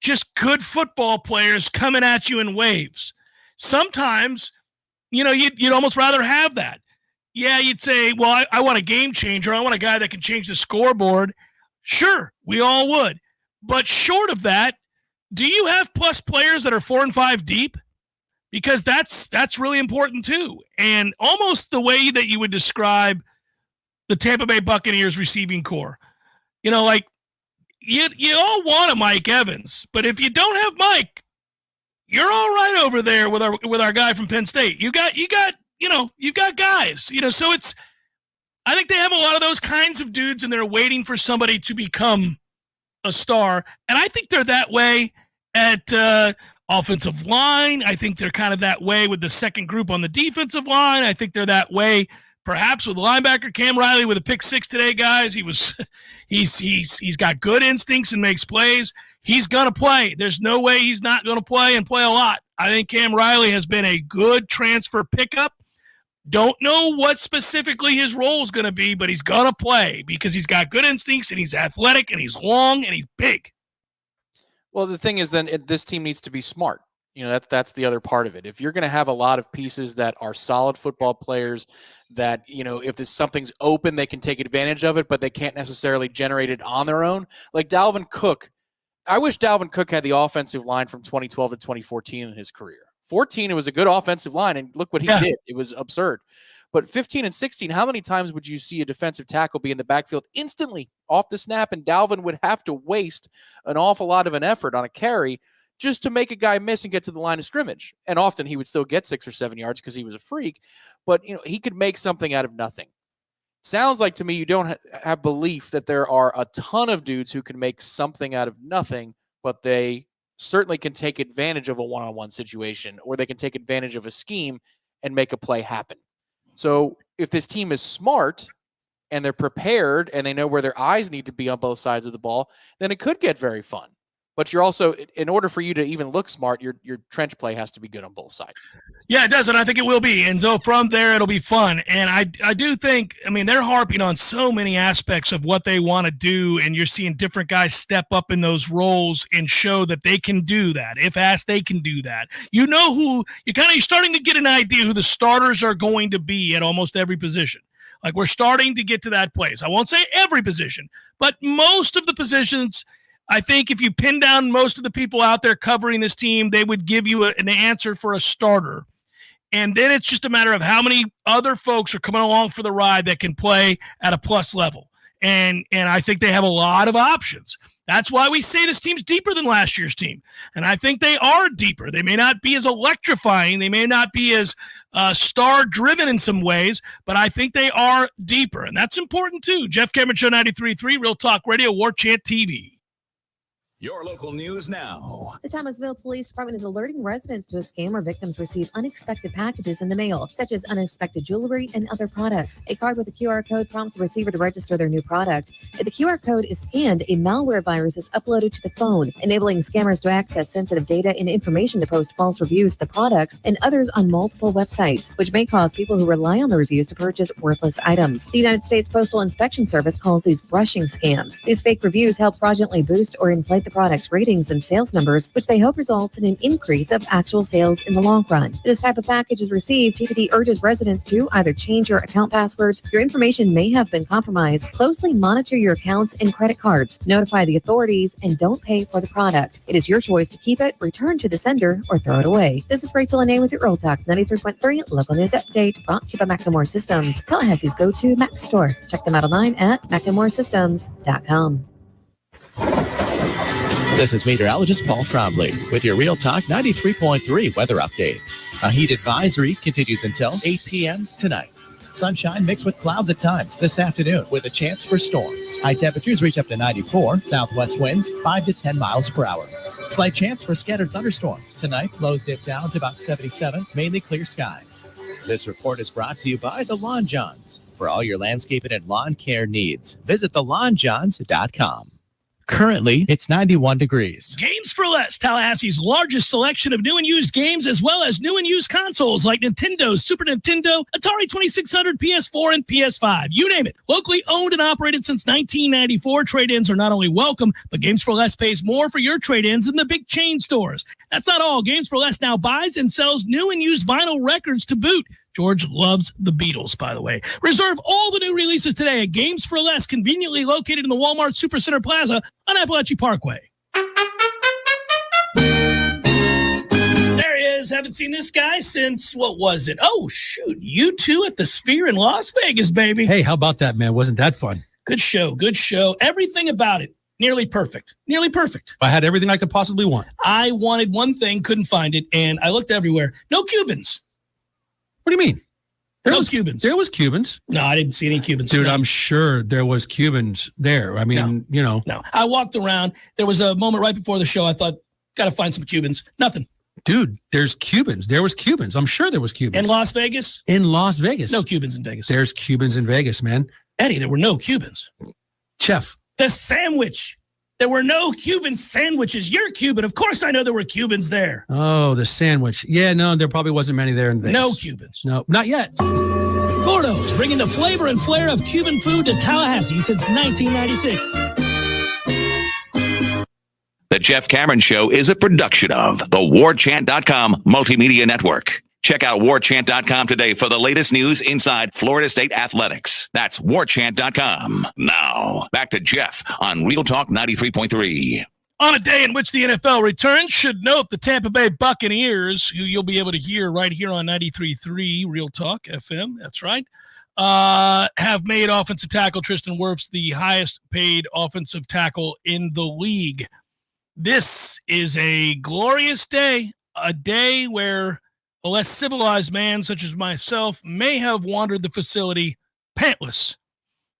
Just good football players coming at you in waves. Sometimes, you'd almost rather have that. Yeah, you'd say, well, I want a game changer. I want a guy that can change the scoreboard. Sure, we all would. But short of that, do you have plus players that are 4 and 5 deep? Because that's really important too. And almost the way that you would describe the Tampa Bay Buccaneers receiving core. You all want a Mike Evans, but if you don't have Mike, you're all right over there with our guy from Penn State. You've got guys, so I think they have a lot of those kinds of dudes and they're waiting for somebody to become a star. And I think they're that way at offensive line. I think they're kind of that way with the second group on the defensive line. I think they're that way perhaps with linebacker Cam Riley with a pick 6 today, guys. He's got good instincts and makes plays. He's going to play. There's no way he's not going to play and play a lot. I think Cam Riley has been a good transfer pickup. Don't know what specifically his role is going to be, but he's going to play because he's got good instincts and he's athletic and he's long and he's big. Well, the thing is then this team needs to be smart. That's the other part of it. If you're going to have a lot of pieces that are solid football players that, if something's open, they can take advantage of it, but they can't necessarily generate it on their own. Like Dalvin Cook. I wish Dalvin Cook had the offensive line from 2012 to 2014 in his career. 14, it was a good offensive line, and look what he did. It was absurd. But 15 and 16, how many times would you see a defensive tackle be in the backfield instantly off the snap, and Dalvin would have to waste an awful lot of an effort on a carry just to make a guy miss and get to the line of scrimmage? And often he would still get 6 or 7 yards because he was a freak, but he could make something out of nothing. Sounds like to me you don't have belief that there are a ton of dudes who can make something out of nothing, but they certainly can take advantage of a one-on-one situation, or they can take advantage of a scheme and make a play happen. So if this team is smart and they're prepared and they know where their eyes need to be on both sides of the ball, then it could get very fun. But you're also, in order for you to even look smart, your trench play has to be good on both sides. Yeah, it does, and I think it will be. And so from there, it'll be fun. And I do think, they're harping on so many aspects of what they want to do, and you're seeing different guys step up in those roles and show that they can do that. If asked, they can do that. You're starting to get an idea who the starters are going to be at almost every position. Like, we're starting to get to that place. I won't say every position, but most of the positions. I think if you pin down most of the people out there covering this team, they would give you an answer for a starter. And then it's just a matter of how many other folks are coming along for the ride that can play at a plus level. And I think they have a lot of options. That's why we say this team's deeper than last year's team. And I think they are deeper. They may not be as electrifying. They may not be as star-driven in some ways, but I think they are deeper. And that's important too. Jeff Cameron Show 93.3, Real Talk Radio, Warchant TV. Your local news now. The Thomasville Police Department is alerting residents to a scam where victims receive unexpected packages in the mail, such as unexpected jewelry and other products. A card with a QR code prompts the receiver to register their new product. If the QR code is scanned, a malware virus is uploaded to the phone, enabling scammers to access sensitive data and information to post false reviews of the products and others on multiple websites, which may cause people who rely on the reviews to purchase worthless items. The United States Postal Inspection Service calls these brushing scams. These fake reviews help fraudulently boost or inflate the product's ratings and sales numbers, which they hope results in an increase of actual sales in the long run. If this type of package is received, TPD urges residents to either change your account passwords, your information may have been compromised, closely monitor your accounts and credit cards, notify the authorities, and don't pay for the product. It is your choice to keep it, return to the sender, or throw it away. This is Rachel Anay with your Real Talk 93.3 Local News Update, brought to you by McLemore Systems, Tallahassee's go-to Mac store. Check them out online at McLemoreSystems.com. This is meteorologist Paul Trombley with your Real Talk 93.3 weather update. A heat advisory continues until 8 p.m. tonight. Sunshine mixed with clouds at times this afternoon with a chance for storms. High temperatures reach up to 94, southwest winds 5 to 10 miles per hour. Slight chance for scattered thunderstorms. Tonight, lows dip down to about 77, mainly clear skies. This report is brought to you by the Lawn Johns. For all your landscaping and lawn care needs, visit thelawnjohns.com. Currently, it's 91 degrees. Games for Less, Tallahassee's largest selection of new and used games, as well as new and used consoles like Nintendo, Super Nintendo, Atari 2600, PS4, and PS5. You name it. Locally owned and operated since 1994, trade-ins are not only welcome, but Games for Less pays more for your trade-ins than the big chain stores. That's not all. Games for Less now buys and sells new and used vinyl records to boot. George loves the Beatles, by the way. Reserve all the new releases today at Games for Less, conveniently located in the Walmart Supercenter Plaza on Appalachian Parkway. There he is. Haven't seen this guy since, what was it? Oh, shoot. U2 at the Sphere in Las Vegas, baby. Hey, how about that, man? Wasn't that fun? Good show. Good show. Everything about it. Nearly perfect. Nearly perfect. I had everything I could possibly want. I wanted one thing, couldn't find it, and I looked everywhere. No Cubans. What do you mean? No Cubans. There was Cubans. No, I didn't see any Cubans. Dude, no. I'm sure there was Cubans there. I mean, you know. No, I walked around. There was a moment right before the show. I thought, got to find some Cubans. Nothing. Dude, there's Cubans. There was Cubans. I'm sure there was Cubans. In Las Vegas? In Las Vegas. No Cubans in Vegas. There's Cubans in Vegas, man. Eddie, there were no Cubans. Chef. The sandwich. There were no Cuban sandwiches. You're Cuban. Of course I know there were Cubans there. Oh, the sandwich. Yeah, no, there probably wasn't many there in Vegas. No Cubans. No, not yet. Gordo's, bringing the flavor and flair of Cuban food to Tallahassee since 1996. The Jeff Cameron Show is a production of the Warchant.com Multimedia Network. Check out Warchant.com today for the latest news inside Florida State athletics. That's Warchant.com. Now, back to Jeff on Real Talk 93.3. On a day in which the NFL returns, should note the Tampa Bay Buccaneers, who you'll be able to hear right here on 93.3 Real Talk FM, that's right, have made offensive tackle Tristan Wirfs the highest paid offensive tackle in the league. This is a glorious day, a day where a less civilized man such as myself may have wandered the facility pantless.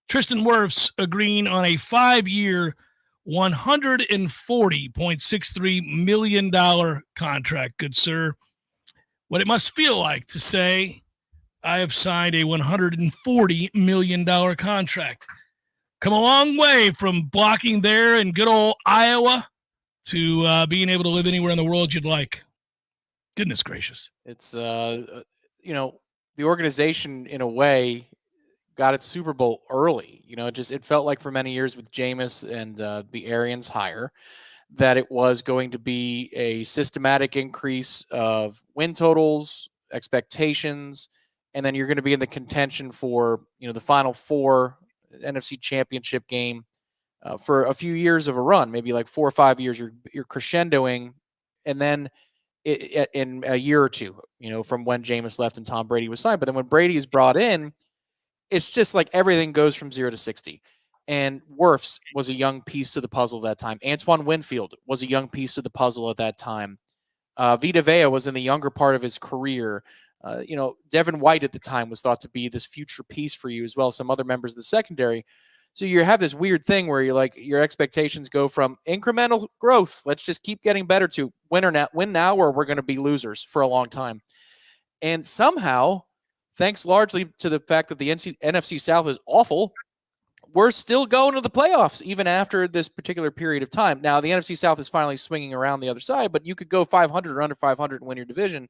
Tristan Wirfs agreeing on a 5-year, $140.63 million contract, good sir. What it must feel like to say, I have signed a $140 million contract. Come a long way from blocking there in good old Iowa to being able to live anywhere in the world you'd like. Goodness gracious. It's, the organization in a way got its Super Bowl early. It felt like for many years with Jameis and the Arians hire that it was going to be a systematic increase of win totals, expectations, and then you're going to be in the contention for, the Final Four NFC Championship game for a few years of a run, maybe like 4 or 5 years. You're crescendoing, and then in a year or two, from when Jameis left and Tom Brady was signed. But then when Brady is brought in, it's just like everything goes from 0 to 60. And Wirfs was a young piece to the puzzle at that time. Antoine Winfield was a young piece to the puzzle at that time. Vita Vea was in the younger part of his career. Devin White at the time was thought to be this future piece for you as well. Some other members of the secondary. So you have this weird thing where you're like, your expectations go from incremental growth, let's just keep getting better, to win now, or we're going to be losers for a long time. And somehow, thanks largely to the fact that the NFC South is awful, we're still going to the playoffs even after this particular period of time. Now, the NFC South is finally swinging around the other side, but you could go 500 or under 500 and win your division,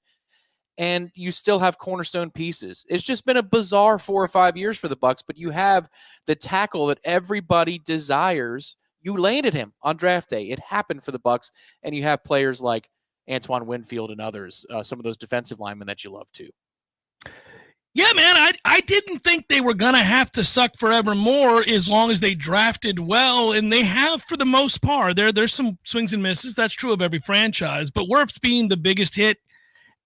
and you still have cornerstone pieces. It's just been a bizarre 4 or 5 years for the Bucs, but you have the tackle that everybody desires. You landed him on draft day. It happened for the Bucs, and you have players like Antoine Winfield and others, some of those defensive linemen that you love too. Yeah, man, I didn't think they were going to have to suck forevermore as long as they drafted well, and they have for the most part. There's some swings and misses. That's true of every franchise, but Wirfs being the biggest hit,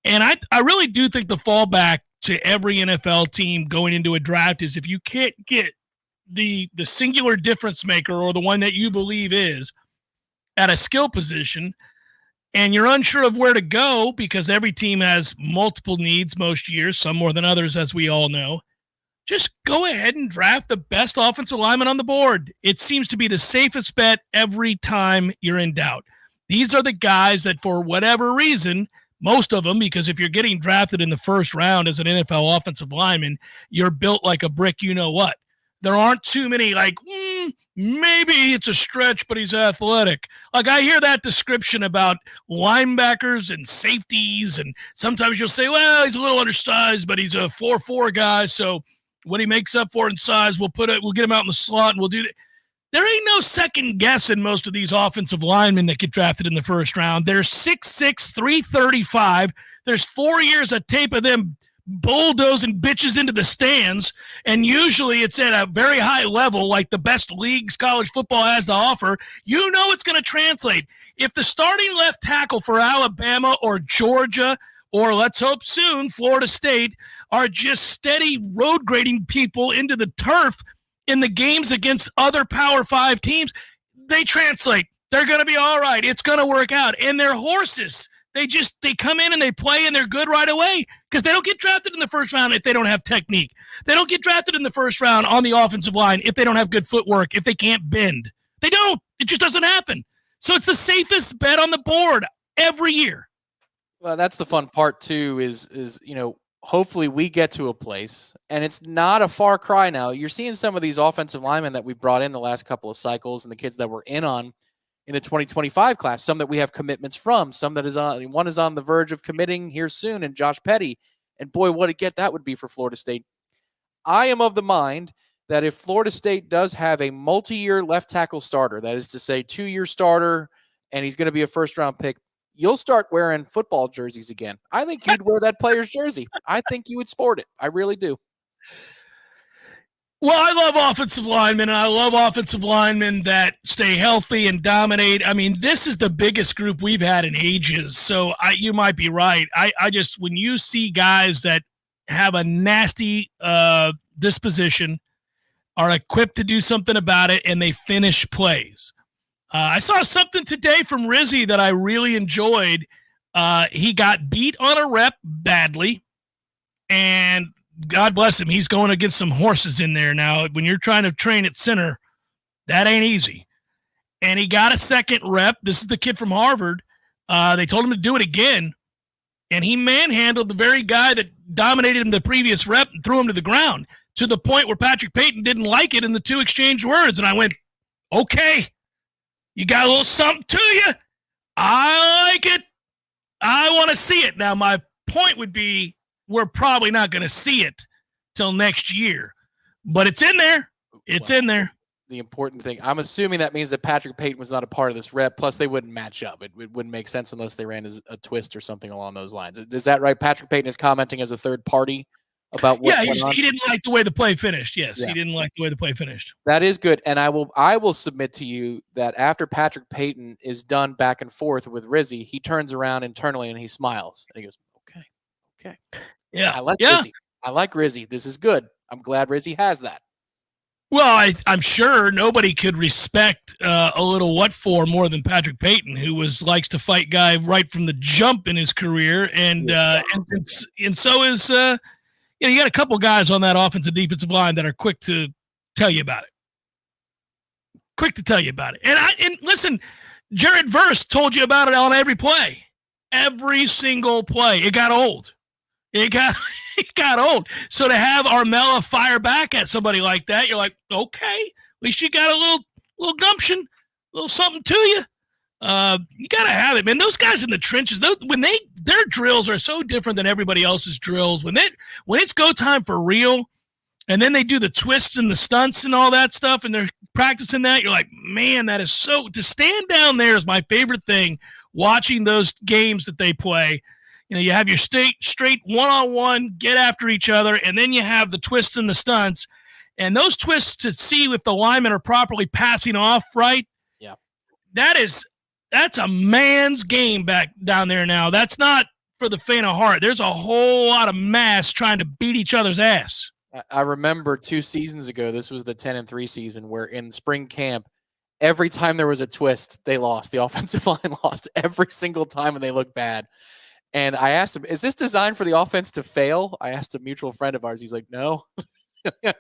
and I really do think the fallback to every NFL team going into a draft is if you can't get the singular difference maker, or the one that you believe is at a skill position, and you're unsure of where to go because every team has multiple needs most years, some more than others, as we all know, just go ahead and draft the best offensive lineman on the board. It seems to be the safest bet every time you're in doubt. These are the guys that, for whatever reason, most of them, because if you're getting drafted in the first round as an NFL offensive lineman, you're built like a brick you-know-what. There aren't too many like, maybe it's a stretch, but he's athletic. Like, I hear that description about linebackers and safeties, and sometimes you'll say, well, he's a little undersized, but he's a 4'4" guy, so what he makes up for in size, we'll get him out in the slot, and we'll do that. There ain't no second guess in most of these offensive linemen that get drafted in the first round. They're 6'6", 335. There's 4 years of tape of them bulldozing bitches into the stands, and usually it's at a very high level, like the best leagues college football has to offer. You know it's going to translate. If the starting left tackle for Alabama or Georgia, or let's hope soon Florida State, are just steady road grading people into the turf in the games against other Power 5 teams, they translate. They're going to be all right. It's going to work out. And they're horses. They come in and they play and they're good right away, because they don't get drafted in the first round if they don't have technique. They don't get drafted in the first round on the offensive line if they don't have good footwork, if they can't bend. They don't. It just doesn't happen. So it's the safest bet on the board every year. Well, that's the fun part too, is hopefully we get to a place, and it's not a far cry now. You're seeing some of these offensive linemen that we brought in the last couple of cycles, and the kids that we're in on in the 2025 class, some that we have commitments from, some that one is on the verge of committing here soon, and Josh Petty. And boy, what a get that would be for Florida State. I am of the mind that if Florida State does have a multi-year left tackle starter, that is to say 2-year starter, and he's going to be a first-round pick, you'll start wearing football jerseys again. I think you'd wear that player's jersey. I think you would sport it. I really do. Well, I love offensive linemen, and I love offensive linemen that stay healthy and dominate. I mean, this is the biggest group we've had in ages, so you might be right. I just, when you see guys that have a nasty disposition, are equipped to do something about it, and they finish plays. I saw something today from Rizzy that I really enjoyed. He got beat on a rep badly, and God bless him, he's going against some horses in there now. When you're trying to train at center, that ain't easy. And he got a second rep. This is the kid from Harvard. They told him to do it again, and he manhandled the very guy that dominated him the previous rep and threw him to the ground, to the point where Patrick Payton didn't like it, and the two exchanged words. And I went, okay, you got a little something to you. I like it. I want to see it. Now, my point would be, we're probably not going to see it till next year, but it's in there. It's in there. The important thing, I'm assuming that means that Patrick Payton was not a part of this rep. Plus, they wouldn't match up. It wouldn't make sense unless they ran a twist or something along those lines. Is that right? Patrick Payton is commenting as a third party about what went on? He didn't like the way the play finished. Yes, yeah. He didn't like the way the play finished. That is good. And I will submit to you that after Patrick Payton is done back and forth with Rizzy, he turns around internally and he smiles. And he goes, okay. Yeah. I like Rizzy. I like Rizzy. This is good. I'm glad Rizzy has that. Well, I'm sure nobody could respect a little what for more than Patrick Payton, who likes to fight guy right from the jump in his career, and so is you got a couple guys on that offensive defensive line that are quick to tell you about it. quick to tell you about it. And listen, Jared Verse told you about it on every play. Every single play. It got old. It got old. So to have Armella fire back at somebody like that, you're like, okay, at least you got a little gumption, a little something to you. You got to have it, man. Those guys in the trenches, their drills are so different than everybody else's drills. When it's go time for real, and then they do the twists and the stunts and all that stuff, and they're practicing that, you're like, man, that is so – to stand down there is my favorite thing, watching those games that they play. You know, you have your straight one-on-one, get after each other, and then you have the twists and the stunts. And those twists to see if the linemen are properly passing off right, yeah, that's a man's game back down there now. That's not for the faint of heart. There's a whole lot of mass trying to beat each other's ass. I remember 2 seasons ago, this was the 10-3 season, where in spring camp, every time there was a twist, they lost. The offensive line lost every single time, and they looked bad. And I asked him, is this designed for the offense to fail? I asked a mutual friend of ours. He's like, no.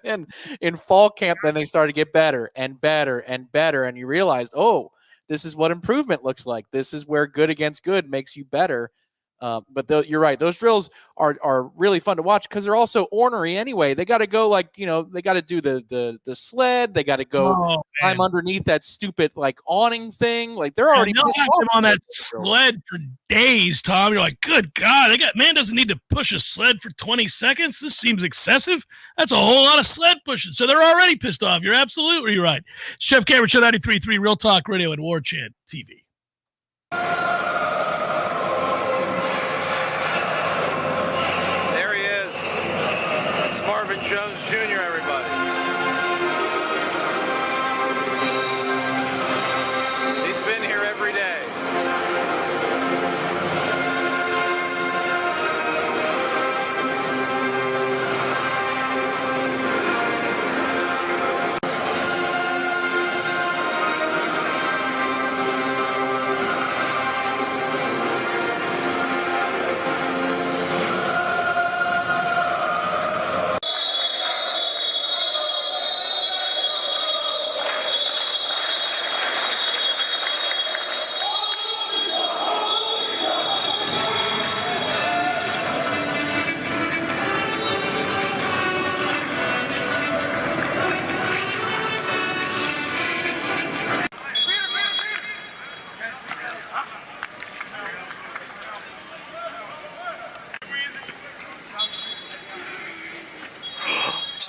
And in fall camp, then they started to get better and better and better. And you realized, oh, this is what improvement looks like. This is where good against good makes you better. But you're right. Those drills are really fun to watch because they're also ornery anyway. They got to go they got to do the sled. They got to go climb underneath that stupid awning thing. Like they're already on that sled for days, Tom. You're like, good God, man doesn't need to push a sled for 20 seconds. This seems excessive. That's a whole lot of sled pushing. So they're already pissed off. You're absolutely right. Chef Cameron, Show 93.3, Real Talk Radio and Warchant TV. Marvin Jones Jr., everybody. He's been here every day.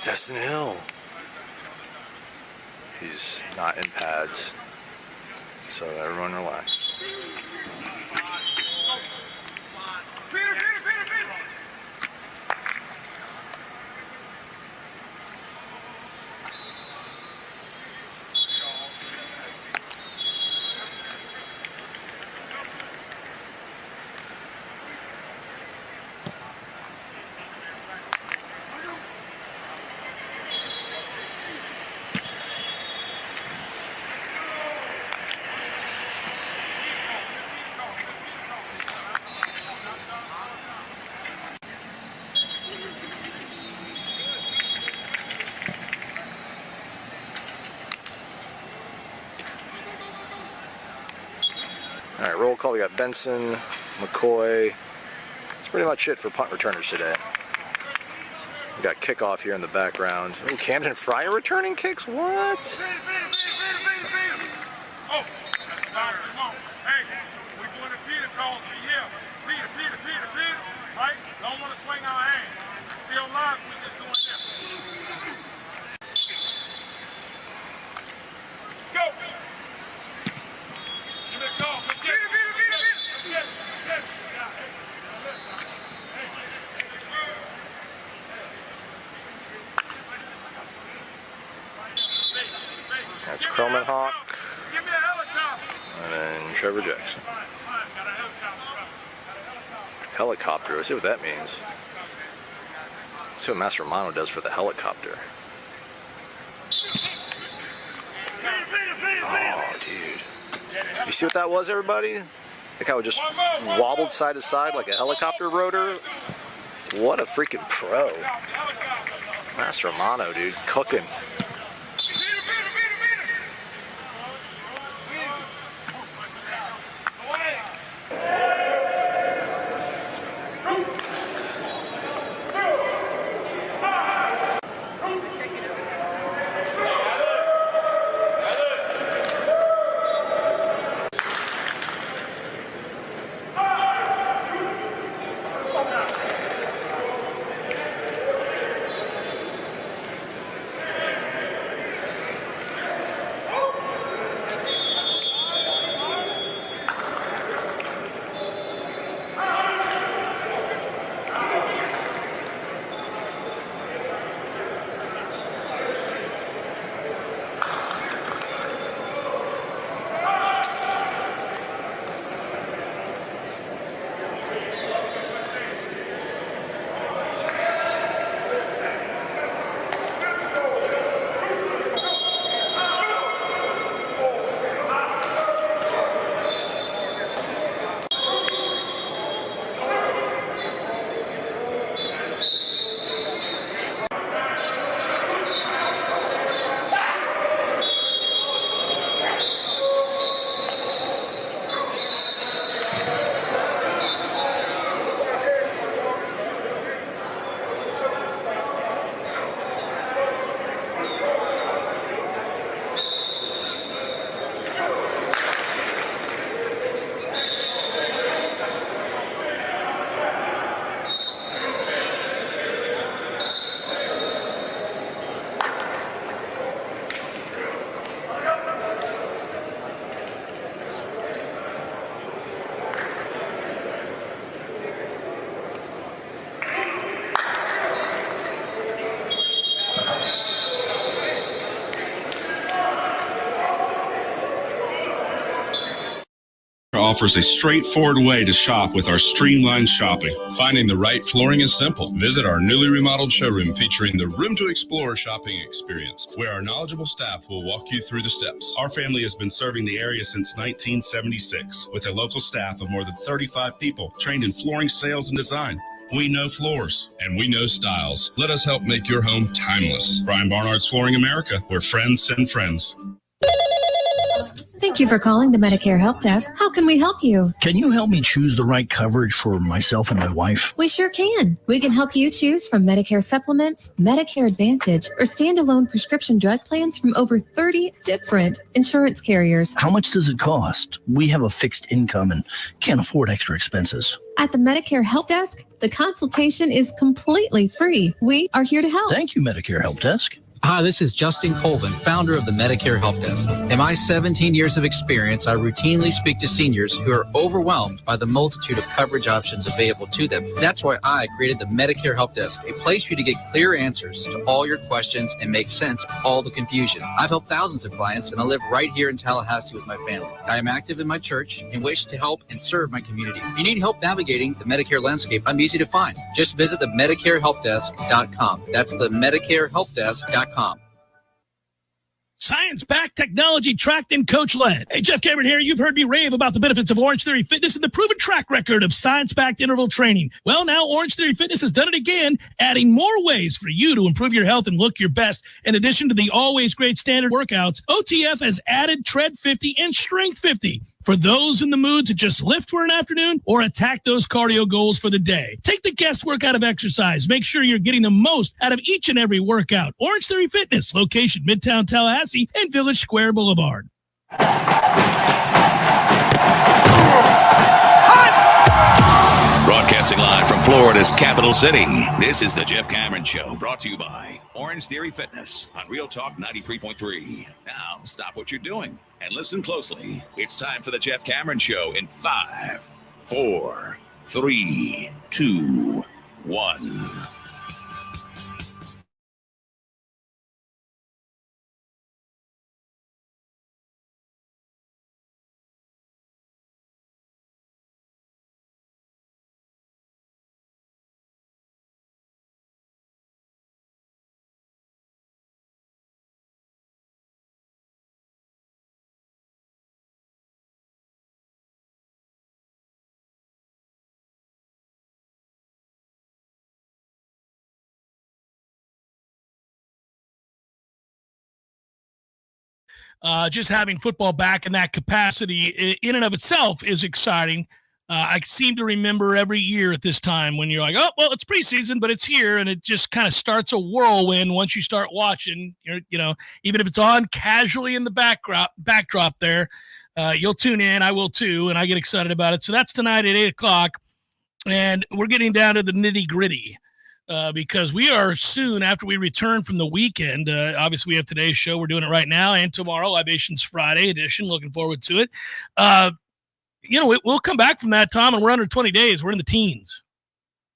Destin Hill. He's not in pads, so everyone relax. All right, roll call. We got Benson, McCoy. That's pretty much it for punt returners today. We got kickoff here in the background. Oh, Camden Fryer returning kicks? What? Oh, hey, we're doing the Peter calls for here. Peter. Right? Don't want to swing our hands. Still live, we're just doing this. Go! Give it a call. Peter. That's Croman Hawk. And then Trevor Jackson. Helicopter. Let's see what that means. Let's see what Master Romano does for the helicopter. Oh, dude. You see what that was, everybody? Like how it just wobbled side to side like a helicopter rotor. What a freaking pro. Master Romano, dude. Cooking. offers a straightforward way to shop with our streamlined shopping. Finding the right flooring is simple. Visit our newly remodeled showroom featuring the Room to Explore shopping experience, where our knowledgeable staff will walk you through the steps. Our family has been serving the area since 1976 with a local staff of more than 35 people trained in flooring sales and design. We know floors, and we know styles. Let us help make your home timeless. Brian Barnard's Flooring America, where friends send friends. Thank you for calling the Medicare Help Desk. How can we help you? Can you help me choose the right coverage for myself and my wife? We sure can. We can help you choose from Medicare supplements, Medicare Advantage, or standalone prescription drug plans from over 30 different insurance carriers. How much does it cost? We have a fixed income and can't afford extra expenses. At the Medicare Help Desk, the consultation is completely free. We are here to help. Thank you, Medicare Help Desk. Hi, this is Justin Colvin, founder of the Medicare Help Desk. In my 17 years of experience, I routinely speak to seniors who are overwhelmed by the multitude of coverage options available to them. That's why I created the Medicare Help Desk, a place for you to get clear answers to all your questions and make sense of all the confusion. I've helped thousands of clients, and I live right here in Tallahassee with my family. I am active in my church and wish to help and serve my community. If you need help navigating the Medicare landscape, I'm easy to find. Just visit the MedicareHelpDesk.com. That's the MedicareHelpDesk.com. Science-backed, technology-tracked, and coach-led. Hey, Jeff Cameron here. You've heard me rave about the benefits of Orange Theory Fitness and the proven track record of science-backed interval training. Well, now Orange Theory Fitness has done it again, adding more ways for you to improve your health and look your best. In addition to the always great standard workouts, OTF has added Tread 50 and Strength 50 for those in the mood to just lift for an afternoon or attack those cardio goals for the day. Take the guesswork out of exercise. Make sure you're getting the most out of each and every workout. Orange Theory Fitness, location Midtown Tallahassee and Village Square Boulevard. Broadcasting live from Florida's capital city, this is the Jeff Cameron Show, brought to you by Orange Theory Fitness on Real Talk 93.3. Now, stop what you're doing and listen closely. It's time for the Jeff Cameron Show in 5, 4, 3, 2, 1. Just having football back in that capacity in and of itself is exciting. I seem to remember every year at this time when you're like, oh, well, it's preseason, but it's here. And it just kind of starts a whirlwind once you start watching, even if it's on casually in the backdrop there, you'll tune in. I will too. And I get excited about it. So that's tonight at 8:00. And we're getting down to the nitty gritty. Because we are soon after we return from the weekend. Obviously, we have today's show. We're doing it right now, and tomorrow, Libations Friday edition. Looking forward to it. We'll come back from that, Tom, and we're under 20 days. We're in the teens,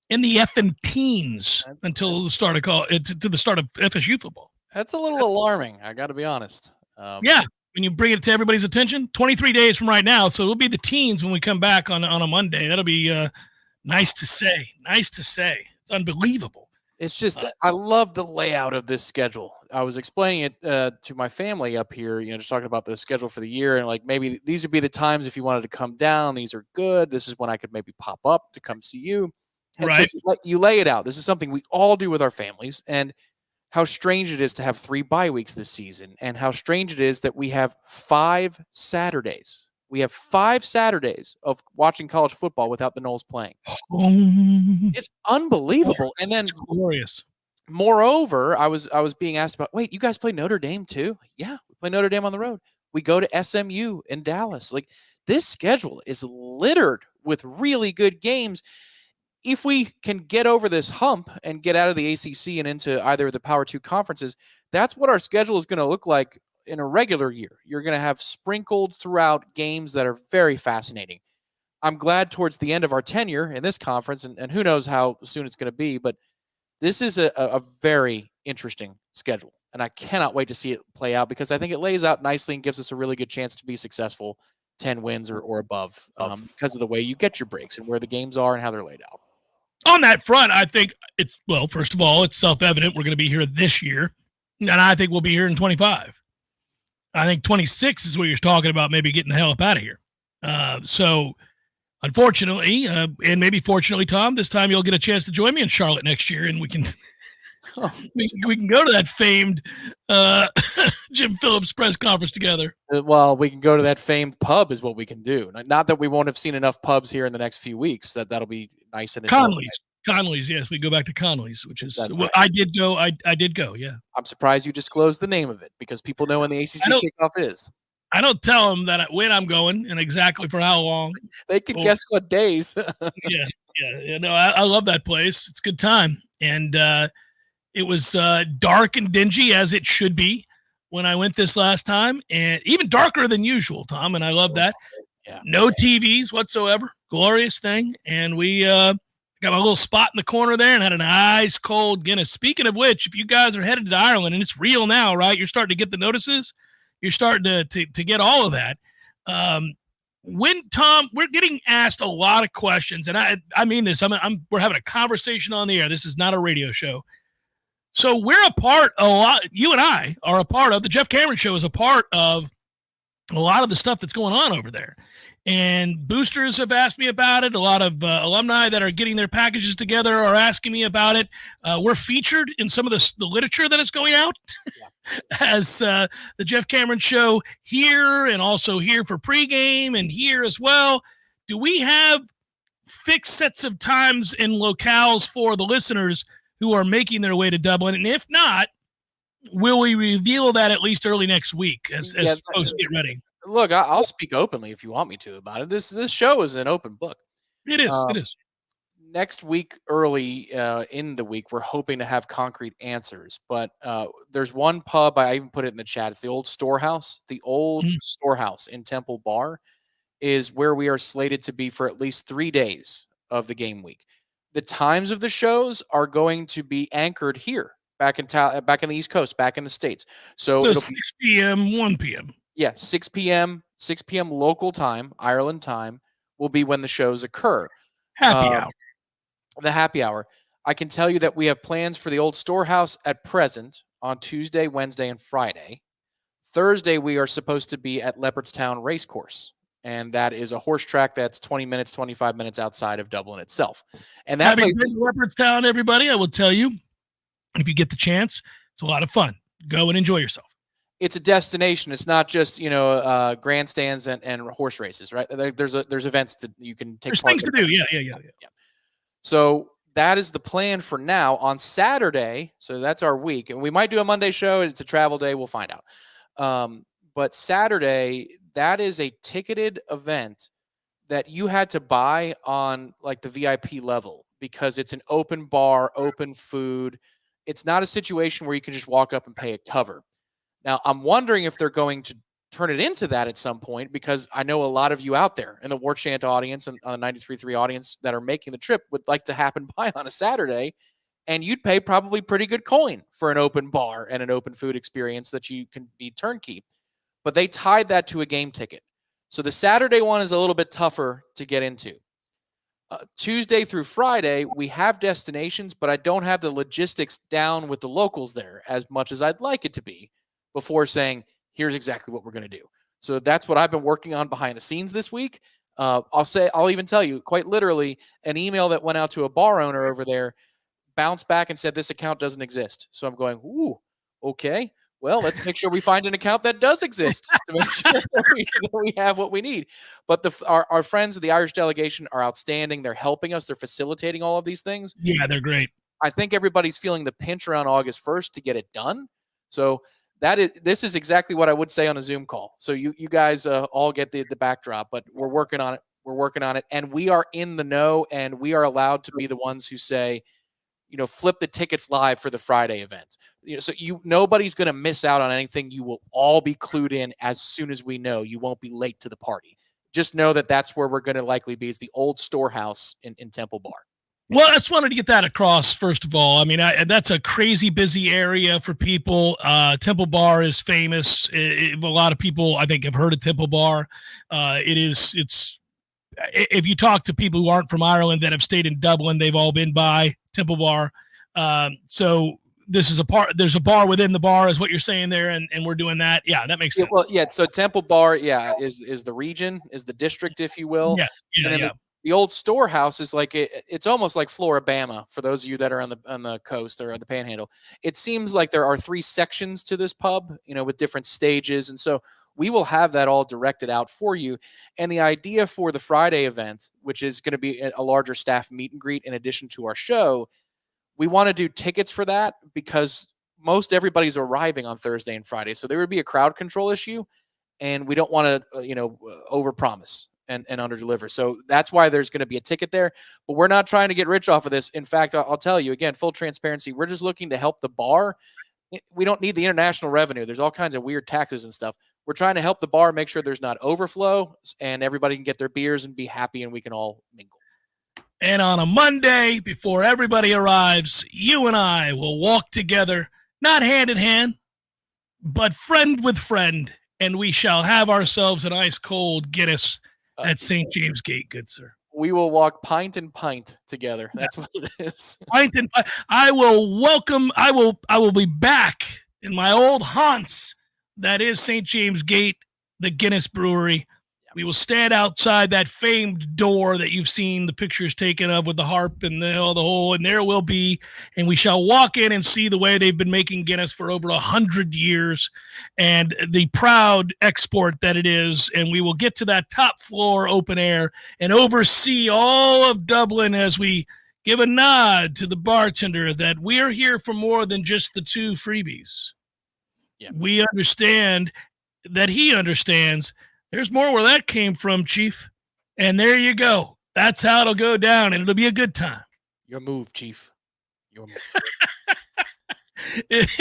in the effing teens until the start of to the start of FSU football. That's a little alarming. I got to be honest. Yeah, when you bring it to everybody's attention, 23 days from right now. So it'll be the teens when we come back on a Monday. That'll be nice to say. Nice to say. It's unbelievable. It's just, I love the layout of this schedule. I was explaining it to my family up here, just talking about the schedule for the year. And like, maybe these would be the times if you wanted to come down, these are good. This is when I could maybe pop up to come see you. And right. So you lay it out. This is something we all do with our families. And how strange it is to have 3 bye weeks this season. And how strange it is that we have 5 Saturdays. We have 5 Saturdays of watching college football without the Noles playing. It's unbelievable. And then, glorious. Moreover, I was being asked about, wait, you guys play Notre Dame too? Yeah, we play Notre Dame on the road. We go to SMU in Dallas. Like, this schedule is littered with really good games. If we can get over this hump and get out of the ACC and into either of the Power 2 conferences, that's what our schedule is going to look like in a regular year. You're going to have sprinkled throughout games that are very fascinating. I'm glad towards the end of our tenure in this conference, and who knows how soon it's going to be, but this is a very interesting schedule, and I cannot wait to see it play out because I think it lays out nicely and gives us a really good chance to be successful 10 wins or above because of the way you get your breaks and where the games are and how they're laid out. On that front, I think first of all, it's self-evident we're going to be here this year, and I think we'll be here in 25. I think 26 is what you're talking about, maybe getting the hell up out of here. So, unfortunately, and maybe fortunately, Tom, this time you'll get a chance to join me in Charlotte next year, and we can we can go to that famed Jim Phillips press conference together. Well, we can go to that famed pub is what we can do. Not that we won't have seen enough pubs here in the next few weeks. That'll be nice. And Conley's, yes, we go back to Conley's, which is right. I did go. I did go. Yeah, I'm surprised you disclosed the name of it because people know when the ACC kickoff is. I don't tell them that when I'm going and exactly for how long. They can guess what days. yeah. No, I love that place. It's a good time, and it was dark and dingy as it should be when I went this last time, and even darker than usual, Tom. And I love that. Yeah. No TVs whatsoever. Glorious thing, and we. Got my little spot in the corner there and had an ice cold Guinness. Speaking of which, if you guys are headed to Ireland, and it's real now, right? You're starting to get the notices. You're starting to get all of that. Tom, we're getting asked a lot of questions, and I mean this. We're having a conversation on the air. This is not a radio show. So we're you and I are a part of, the Jeff Cameron Show is a part of a lot of the stuff that's going on over there. And boosters have asked me about it. A lot of alumni that are getting their packages together are asking me about it. We're featured in some of the literature that is going out as the Jeff Cameron Show here, and also here for pregame and here as well. Do we have fixed sets of times and locales for the listeners who are making their way to Dublin? And if not, will we reveal that at least early next week as folks get ready? Look, I'll speak openly if you want me to about it. This show is an open book. It is. It is. Next week, early in the week, we're hoping to have concrete answers. But there's one pub, I even put it in the chat. It's the Old Storehouse. The Old Storehouse in Temple Bar is where we are slated to be for at least 3 days of the game week. The times of the shows are going to be anchored here, back in the East Coast, back in the States. So it'll 6 p.m., 1 p.m. Yeah, 6 p.m. local time, Ireland time, will be when the shows occur. Happy hour. The happy hour. I can tell you that we have plans for the Old Storehouse at present on Tuesday, Wednesday, and Friday. Thursday, we are supposed to be at Leopardstown Racecourse, and that is a horse track that's 20 minutes, 25 minutes outside of Dublin itself. And that place is Leopardstown, everybody. I will tell you, if you get the chance, it's a lot of fun. Go and enjoy yourself. It's a destination. It's not just grandstands and horse races, right? There's events that you can take. There's things to do. Yeah. So that is the plan for now. On Saturday, so that's our week, and we might do a Monday show. It's a travel day. We'll find out. But Saturday, that is a ticketed event that you had to buy on like the VIP level because it's an open bar, open food. It's not a situation where you can just walk up and pay a cover. Now, I'm wondering if they're going to turn it into that at some point, because I know a lot of you out there in the Warchant audience and on the 93.3 audience that are making the trip would like to happen by on a Saturday, and you'd pay probably pretty good coin for an open bar and an open food experience that you can be turnkey. But they tied that to a game ticket. So the Saturday one is a little bit tougher to get into. Tuesday through Friday, we have destinations, but I don't have the logistics down with the locals there as much as I'd like it to be before saying, here's exactly what we're going to do. So that's what I've been working on behind the scenes this week. I'll even tell you, quite literally, an email that went out to a bar owner over there bounced back and said, this account doesn't exist. So I'm going, ooh, okay. Well, let's make sure we find an account that does exist to make sure that we have what we need. But our friends of the Irish delegation are outstanding. They're helping us. They're facilitating all of these things. Yeah, they're great. I think everybody's feeling the pinch around August 1st to get it done. So this is exactly what I would say on a Zoom call. So you guys all get the backdrop, but we're working on it. We're working on it, and we are in the know, and we are allowed to be the ones who say, flip the tickets live for the Friday event. So nobody's going to miss out on anything. You will all be clued in as soon as we know. You won't be late to the party. Just know that that's where we're going to likely be, is the Old Storehouse in Temple Bar. Well, I just wanted to get that across, first of all. I mean, that's a crazy busy area for people. Temple Bar is famous. A lot of people, I think, have heard of Temple Bar. It's if you talk to people who aren't from Ireland that have stayed in Dublin, they've all been by Temple Bar. So this is there's a bar within the bar is what you're saying there. And we're doing that. Yeah, that makes sense. Well, yeah. So Temple Bar, is the region, is the district, if you will. Yeah. The old storehouse is like it's almost like Floribama for those of you that are on the coast or on the Panhandle. It seems like there are 3 sections to this pub, with different stages, and so we will have that all directed out for you. And the idea for the Friday event, which is going to be a larger staff meet and greet in addition to our show, we want to do tickets for that because most everybody's arriving on Thursday and Friday, so there would be a crowd control issue, and we don't want to overpromise and underdeliver. So that's why there's going to be a ticket there, but we're not trying to get rich off of this. In fact, I'll tell you again, full transparency, we're just looking to help the bar. We don't need the international revenue. There's all kinds of weird taxes and stuff. We're trying to help the bar make sure there's not overflow and everybody can get their beers and be happy and we can all mingle. And on a Monday, before everybody arrives, you and I will walk together, not hand in hand, but friend with friend, and we shall have ourselves an ice cold Guinness at St. James Gate, good sir. We will walk pint and pint together. That's what it is. Pint and pint. I will be back in my old haunts. That is St. James Gate, the Guinness Brewery. We will stand outside that famed door that you've seen the pictures taken of with the harp and the whole, and there will be, and we shall walk in and see the way they've been making Guinness for over 100 years and the proud export that it is. And we will get to that top floor open air and oversee all of Dublin as we give a nod to the bartender that we are here for more than just the 2 freebies. Yeah. We understand that he understands. There's more where that came from, Chief. And there you go. That's how it'll go down, and it'll be a good time. Your move, Chief. Your move. It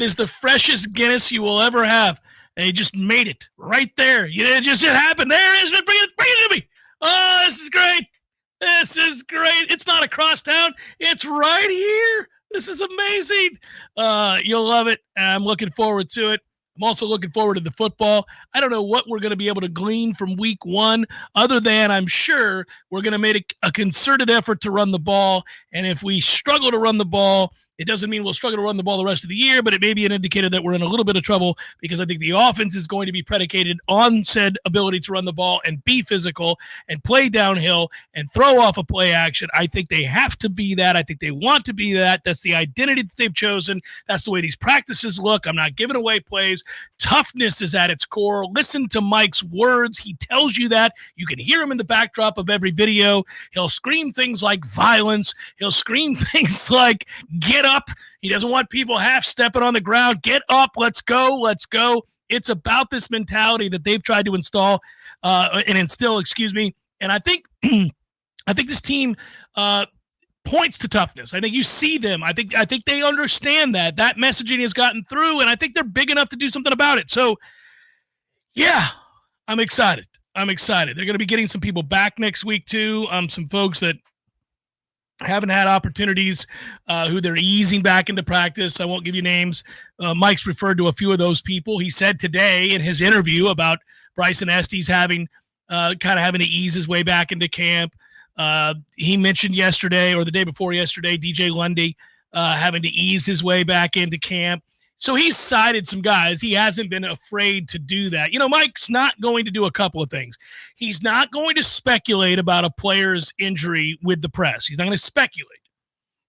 is the freshest Guinness you will ever have. And he just made it right there. It happened. There it is. Bring it to me. Oh, this is great. This is great. It's not across town. It's right here. This is amazing. You'll love it. I'm looking forward to it. I'm also looking forward to the football. I don't know what we're going to be able to glean from week 1, other than I'm sure we're going to make a concerted effort to run the ball. And if we struggle to run the ball, it doesn't mean we'll struggle to run the ball the rest of the year, but it may be an indicator that we're in a little bit of trouble because I think the offense is going to be predicated on said ability to run the ball and be physical and play downhill and throw off a play action. I think they have to be that. I think they want to be that. That's the identity that they've chosen. That's the way these practices look. I'm not giving away plays. Toughness is at its core. Listen to Mike's words. He tells you that. You can hear him in the backdrop of every video. He'll scream things like violence. He'll scream things like get up. He doesn't want people half stepping on the ground. Get up. Let's go. Let's go. It's about this mentality that they've tried to instill. And I think this team points to toughness. I think you see them. I think they understand that messaging has gotten through, and I think they're big enough to do something about it. So, yeah, I'm excited. They're going to be getting some people back next week too. Some folks that haven't had opportunities who they're easing back into practice. I won't give you names. Mike's referred to a few of those people. He said today in his interview about Bryson Estes having to ease his way back into camp. He mentioned yesterday or the day before yesterday, DJ Lundy having to ease his way back into camp. So he's cited some guys. He hasn't been afraid to do that. Mike's not going to do a couple of things. He's not going to speculate about a player's injury with the press. He's not going to speculate.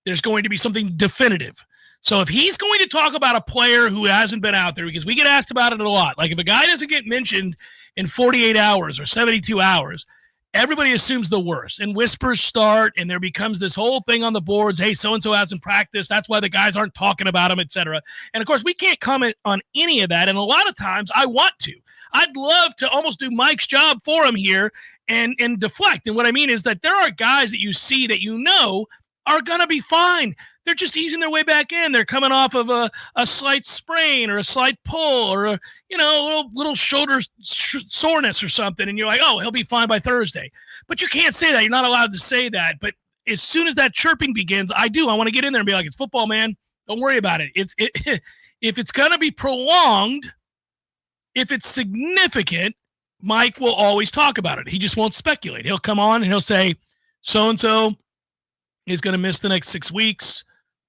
There's going to be something definitive. So if he's going to talk about a player who hasn't been out there, because we get asked about it a lot, like if a guy doesn't get mentioned in 48 hours or 72 hours, everybody assumes the worst, and whispers start, and there becomes this whole thing on the boards. Hey, so-and-so hasn't practiced. That's why the guys aren't talking about him, et cetera. And of course, we can't comment on any of that. And a lot of times I want to. I'd love to almost do Mike's job for him here and deflect. And what I mean is that there are guys that you see that are going to be fine. They're just easing their way back in. They're coming off of a slight sprain or a slight pull or a little shoulder soreness or something. And you're like, oh, he'll be fine by Thursday. But you can't say that. You're not allowed to say that. But as soon as that chirping begins, I want to get in there and be like, it's football, man. Don't worry about it. If it's going to be prolonged, if it's significant, Mike will always talk about it. He just won't speculate. He'll come on and he'll say, so-and-so is going to miss the next 6 weeks,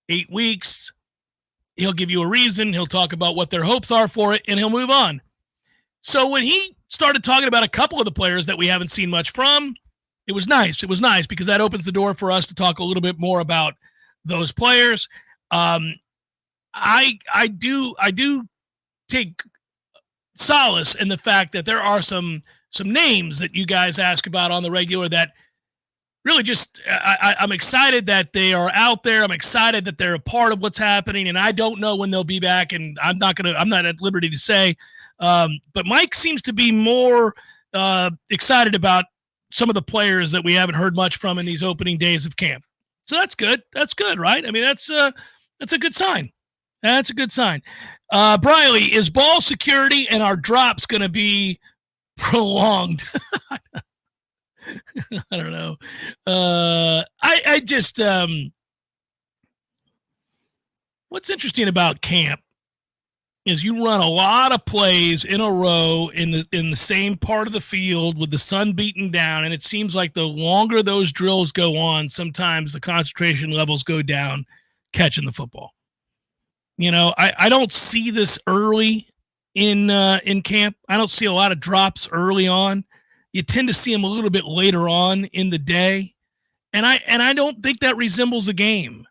8 weeks. He'll give you a reason. He'll talk about what their hopes are for it, and he'll move on. So when he started talking about a couple of the players that we haven't seen much from, it was nice. It was nice because that opens the door for us to talk a little bit more about those players. I do take solace in the fact that there are some names that you guys ask about on the regular that really just I'm excited that they are out there. I'm excited that they're a part of what's happening, and I don't know when they'll be back, and I'm not at liberty to say. But Mike seems to be more excited about some of the players that we haven't heard much from in these opening days of camp. So that's good. That's good, right? I mean, that's a good sign. That's a good sign. Briley, is ball security and our drops going to be prolonged? I don't know. I just what's interesting about camp is you run a lot of plays in a row in the same part of the field with the sun beating down, and it seems like the longer those drills go on, sometimes the concentration levels go down catching the football. I don't see this early in camp. I don't see a lot of drops early on. You tend to see them a little bit later on in the day, and I don't think that resembles a game.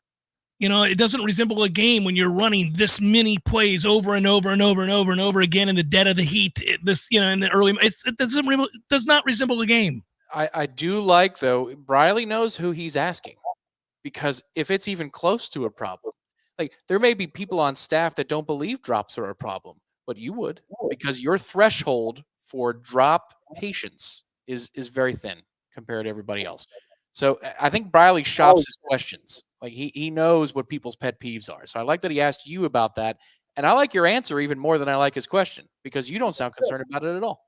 It doesn't resemble a game when you're running this many plays over and over and over and over and over again in the dead of the heat. In the early, it does not resemble a game. I do like, though, Briley knows who he's asking, because if it's even close to a problem, like there may be people on staff that don't believe drops are a problem, but you would, because your threshold for drop patience is very thin compared to everybody else. So I think Briley shops his questions. Like he knows what people's pet peeves are. So I like that he asked you about that. And I like your answer even more than I like his question, because you don't sound concerned about it at all.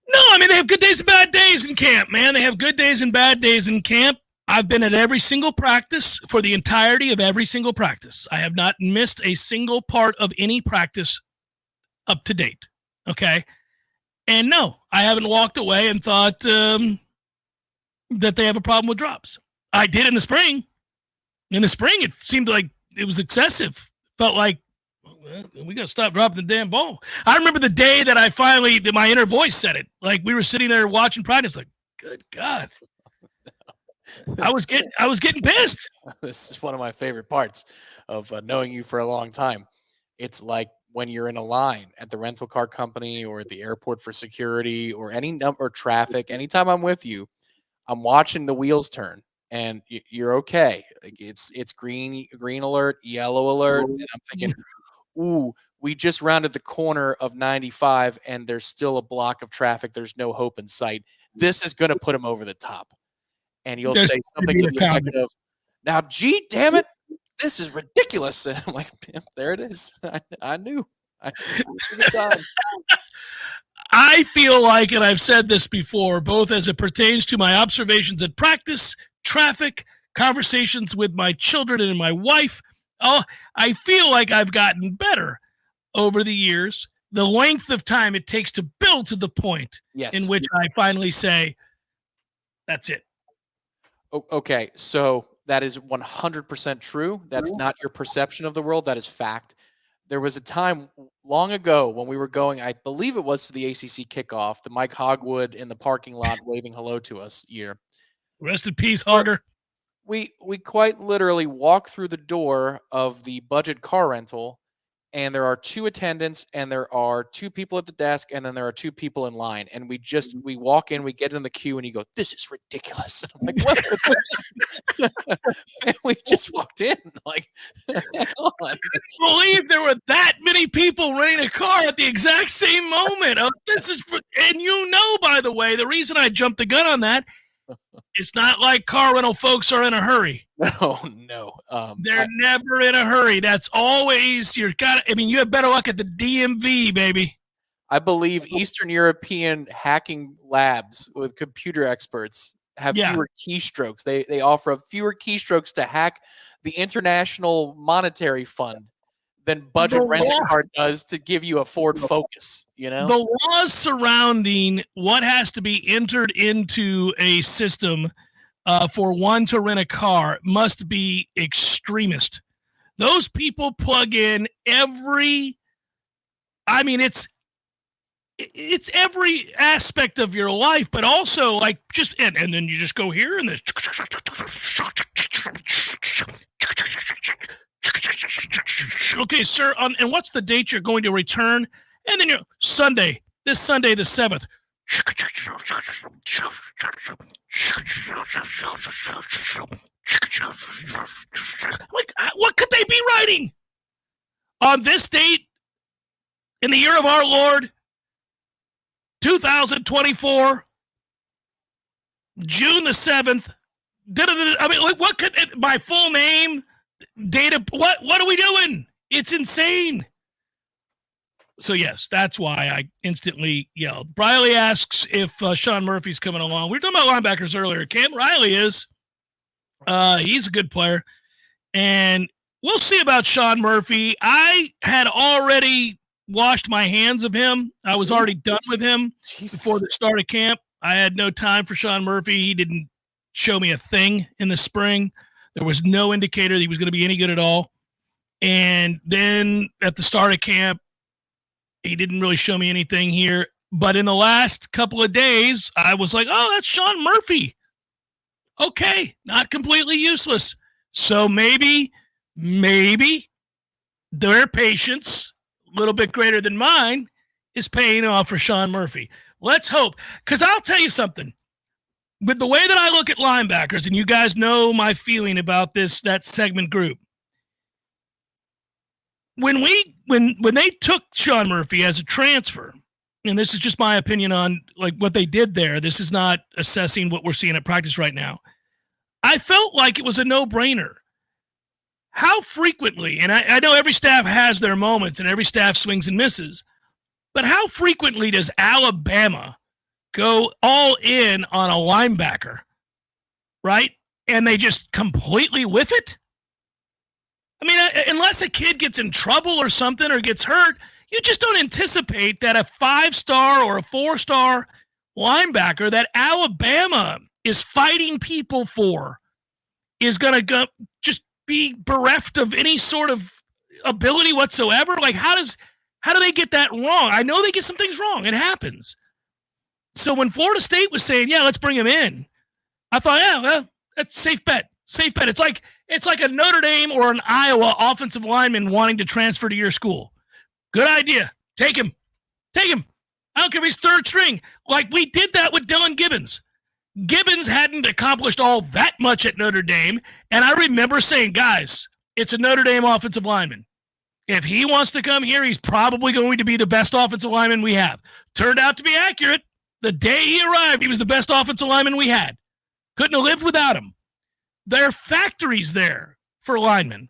No, I mean, they have good days and bad days in camp, man. They have good days and bad days in camp. I've been at every single practice for the entirety of every single practice. I have not missed a single part of any practice up to date. Okay. And no, I haven't walked away and thought that they have a problem with drops. I did in the spring. In the spring, it seemed like it was excessive. Felt like, we got to stop dropping the damn ball. I remember the day that my inner voice said it. Like we were sitting there watching practice, like, good God. I was getting pissed. This is one of my favorite parts of knowing you for a long time. It's like when you're in a line at the rental car company or at the airport for security or any number traffic. Anytime I'm with you, I'm watching the wheels turn, and you're okay. Like it's green alert, yellow alert, and I'm thinking, ooh, we just rounded the corner of 95, and there's still a block of traffic. There's no hope in sight. This is going to put him over the top. And you'll say something to the effect of, now, gee, damn it, this is ridiculous. And I'm like, there it is. I knew. I feel like, and I've said this before, both as it pertains to my observations at practice, traffic, conversations with my children and my wife, I feel like I've gotten better over the years. The length of time it takes to build to the point in which I finally say, that's it. Okay, so that is 100% true. That's not your perception of the world. That is fact. There was a time long ago when we were going, I believe it was to the ACC kickoff, the Mike Hogwood in the parking lot waving hello to us year. Rest in peace, Hogger. We quite literally walk through the door of the budget car rental, and there are 2 attendants, and there are 2 people at the desk, and then there are 2 people in line. And we walk in, we get in the queue, and you go, this is ridiculous. And I'm like, what? And we just walked in. Like, hell on. I couldn't believe there were that many people renting a car at the exact same moment. And by the way, the reason I jumped the gun on that, it's not like car rental folks are in a hurry. No. They're never in a hurry. That's always you have better luck at the DMV, baby. I believe Eastern European hacking labs with computer experts have Yeah. fewer keystrokes. They offer up fewer keystrokes to hack the International Monetary Fund than Budget Rent-A-Car does to give you a Ford Focus, you know? The laws surrounding what has to be entered into a system for one to rent a car must be extremist. Those people plug in it's every aspect of your life, but also like and then you just go here and this. Okay, sir. And what's the date you're going to return? And then Sunday, this Sunday the 7th. Like, what could they be writing? On this date, in the year of our Lord, 2024, June the 7th. I mean, like, what could my full name, data? What are we doing? It's insane. So yes, that's why I instantly yelled. Briley asks if Sean Murphy's coming along. We were talking about linebackers earlier. Cam Riley is. He's a good player, and we'll see about Sean Murphy. I had already washed my hands of him. I was already done with him before the start of camp. I had no time for Sean Murphy. He didn't show me a thing in the spring. There was no indicator that he was going to be any good at all. And then at the start of camp, he didn't really show me anything here. But in the last couple of days, I was like, oh, that's Sean Murphy. Okay, not completely useless. So maybe their patience, a little bit greater than mine, is paying off for Sean Murphy. Let's hope. Because I'll tell you something. With the way that I look at linebackers, and you guys know my feeling about that segment group, when they took Sean Murphy as a transfer, and this is just my opinion on like what they did there, this is not assessing what we're seeing at practice right now, I felt like it was a no-brainer. How frequently, and I know every staff has their moments and every staff swings and misses, but how frequently does Alabama go all in on a linebacker, right? And they just completely whiff it? I mean, unless a kid gets in trouble or something or gets hurt, you just don't anticipate that a 5-star or a 4-star linebacker that Alabama is fighting people for is going to just be bereft of any sort of ability whatsoever. Like, how do they get that wrong? I know they get some things wrong. It happens. So when Florida State was saying, yeah, let's bring him in, I thought, yeah, well, that's a safe bet. Safe bet. It's like a Notre Dame or an Iowa offensive lineman wanting to transfer to your school. Good idea. Take him. Take him. I don't care if he's third string. Like we did that with Dylan Gibbons. Gibbons hadn't accomplished all that much at Notre Dame. And I remember saying, guys, it's a Notre Dame offensive lineman. If he wants to come here, he's probably going to be the best offensive lineman we have. Turned out to be accurate. The day he arrived, he was the best offensive lineman we had. Couldn't have lived without him. There are factories there for linemen.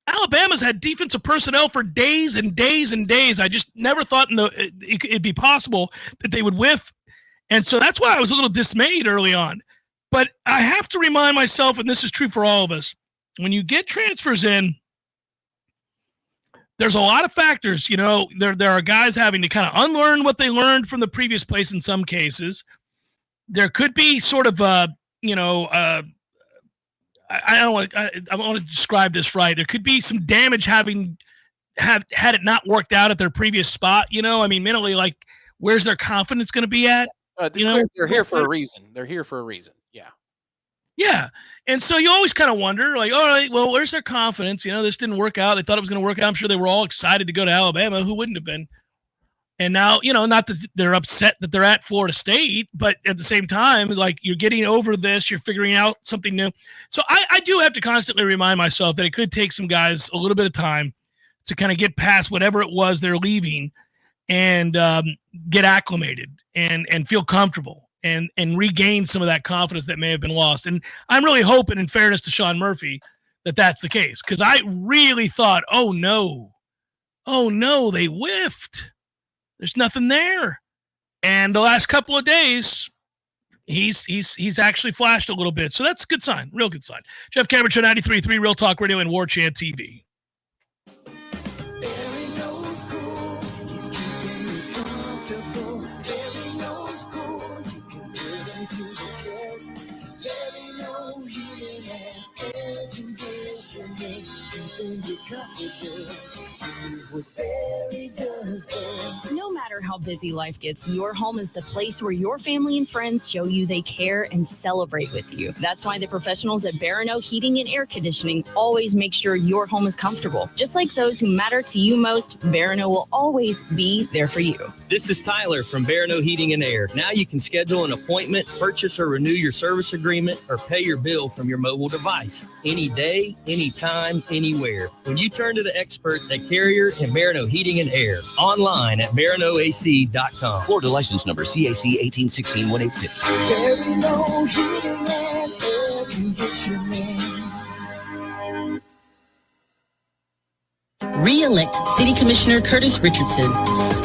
Alabama's had defensive personnel for days and days and days. I just never thought it'd be possible that they would whiff. And so that's why I was a little dismayed early on. But I have to remind myself, and this is true for all of us, when you get transfers in, there's a lot of factors. You know, there are guys having to kind of unlearn what they learned from the previous place in some cases. There could be sort of I want to describe this right. There could be some damage having had it not worked out at their previous spot. You know, I mean, mentally, like, where's their confidence going to be at? They're here for a reason. They're here for a reason. Yeah. Yeah. And so you always kind of wonder, like, all right, well, where's their confidence? You know, this didn't work out. They thought it was going to work out. I'm sure they were all excited to go to Alabama. Who wouldn't have been? And now, you know, not that they're upset that they're at Florida State, but at the same time, it's like you're getting over this, you're figuring out something new. So I do have to constantly remind myself that it could take some guys a little bit of time to kind of get past whatever it was they're leaving and get acclimated and feel comfortable and regain some of that confidence that may have been lost. And I'm really hoping, in fairness to Sean Murphy, that that's the case, because I really thought, oh no, they whiffed. There's nothing there. And the last couple of days, he's actually flashed a little bit. So that's a good sign, real good sign. Jeff Cameron Show, 93.3 Real Talk Radio and Warchant TV. No matter how busy life gets, your home is the place where your family and friends show you they care and celebrate with you. That's why the professionals at Barano Heating and Air Conditioning always make sure your home is comfortable. Just like those who matter to you most, Barano will always be there for you. This is Tyler from Barano Heating and Air. Now you can schedule an appointment, purchase or renew your service agreement, or pay your bill from your mobile device. Any day, anytime, anywhere. When you turn to the experts at Carrier and Barano Heating and Air, online at baranoac.com. Florida license number CAC 1816186. Barano Heating and Air Conditioning. Re-elect City Commissioner Curtis Richardson.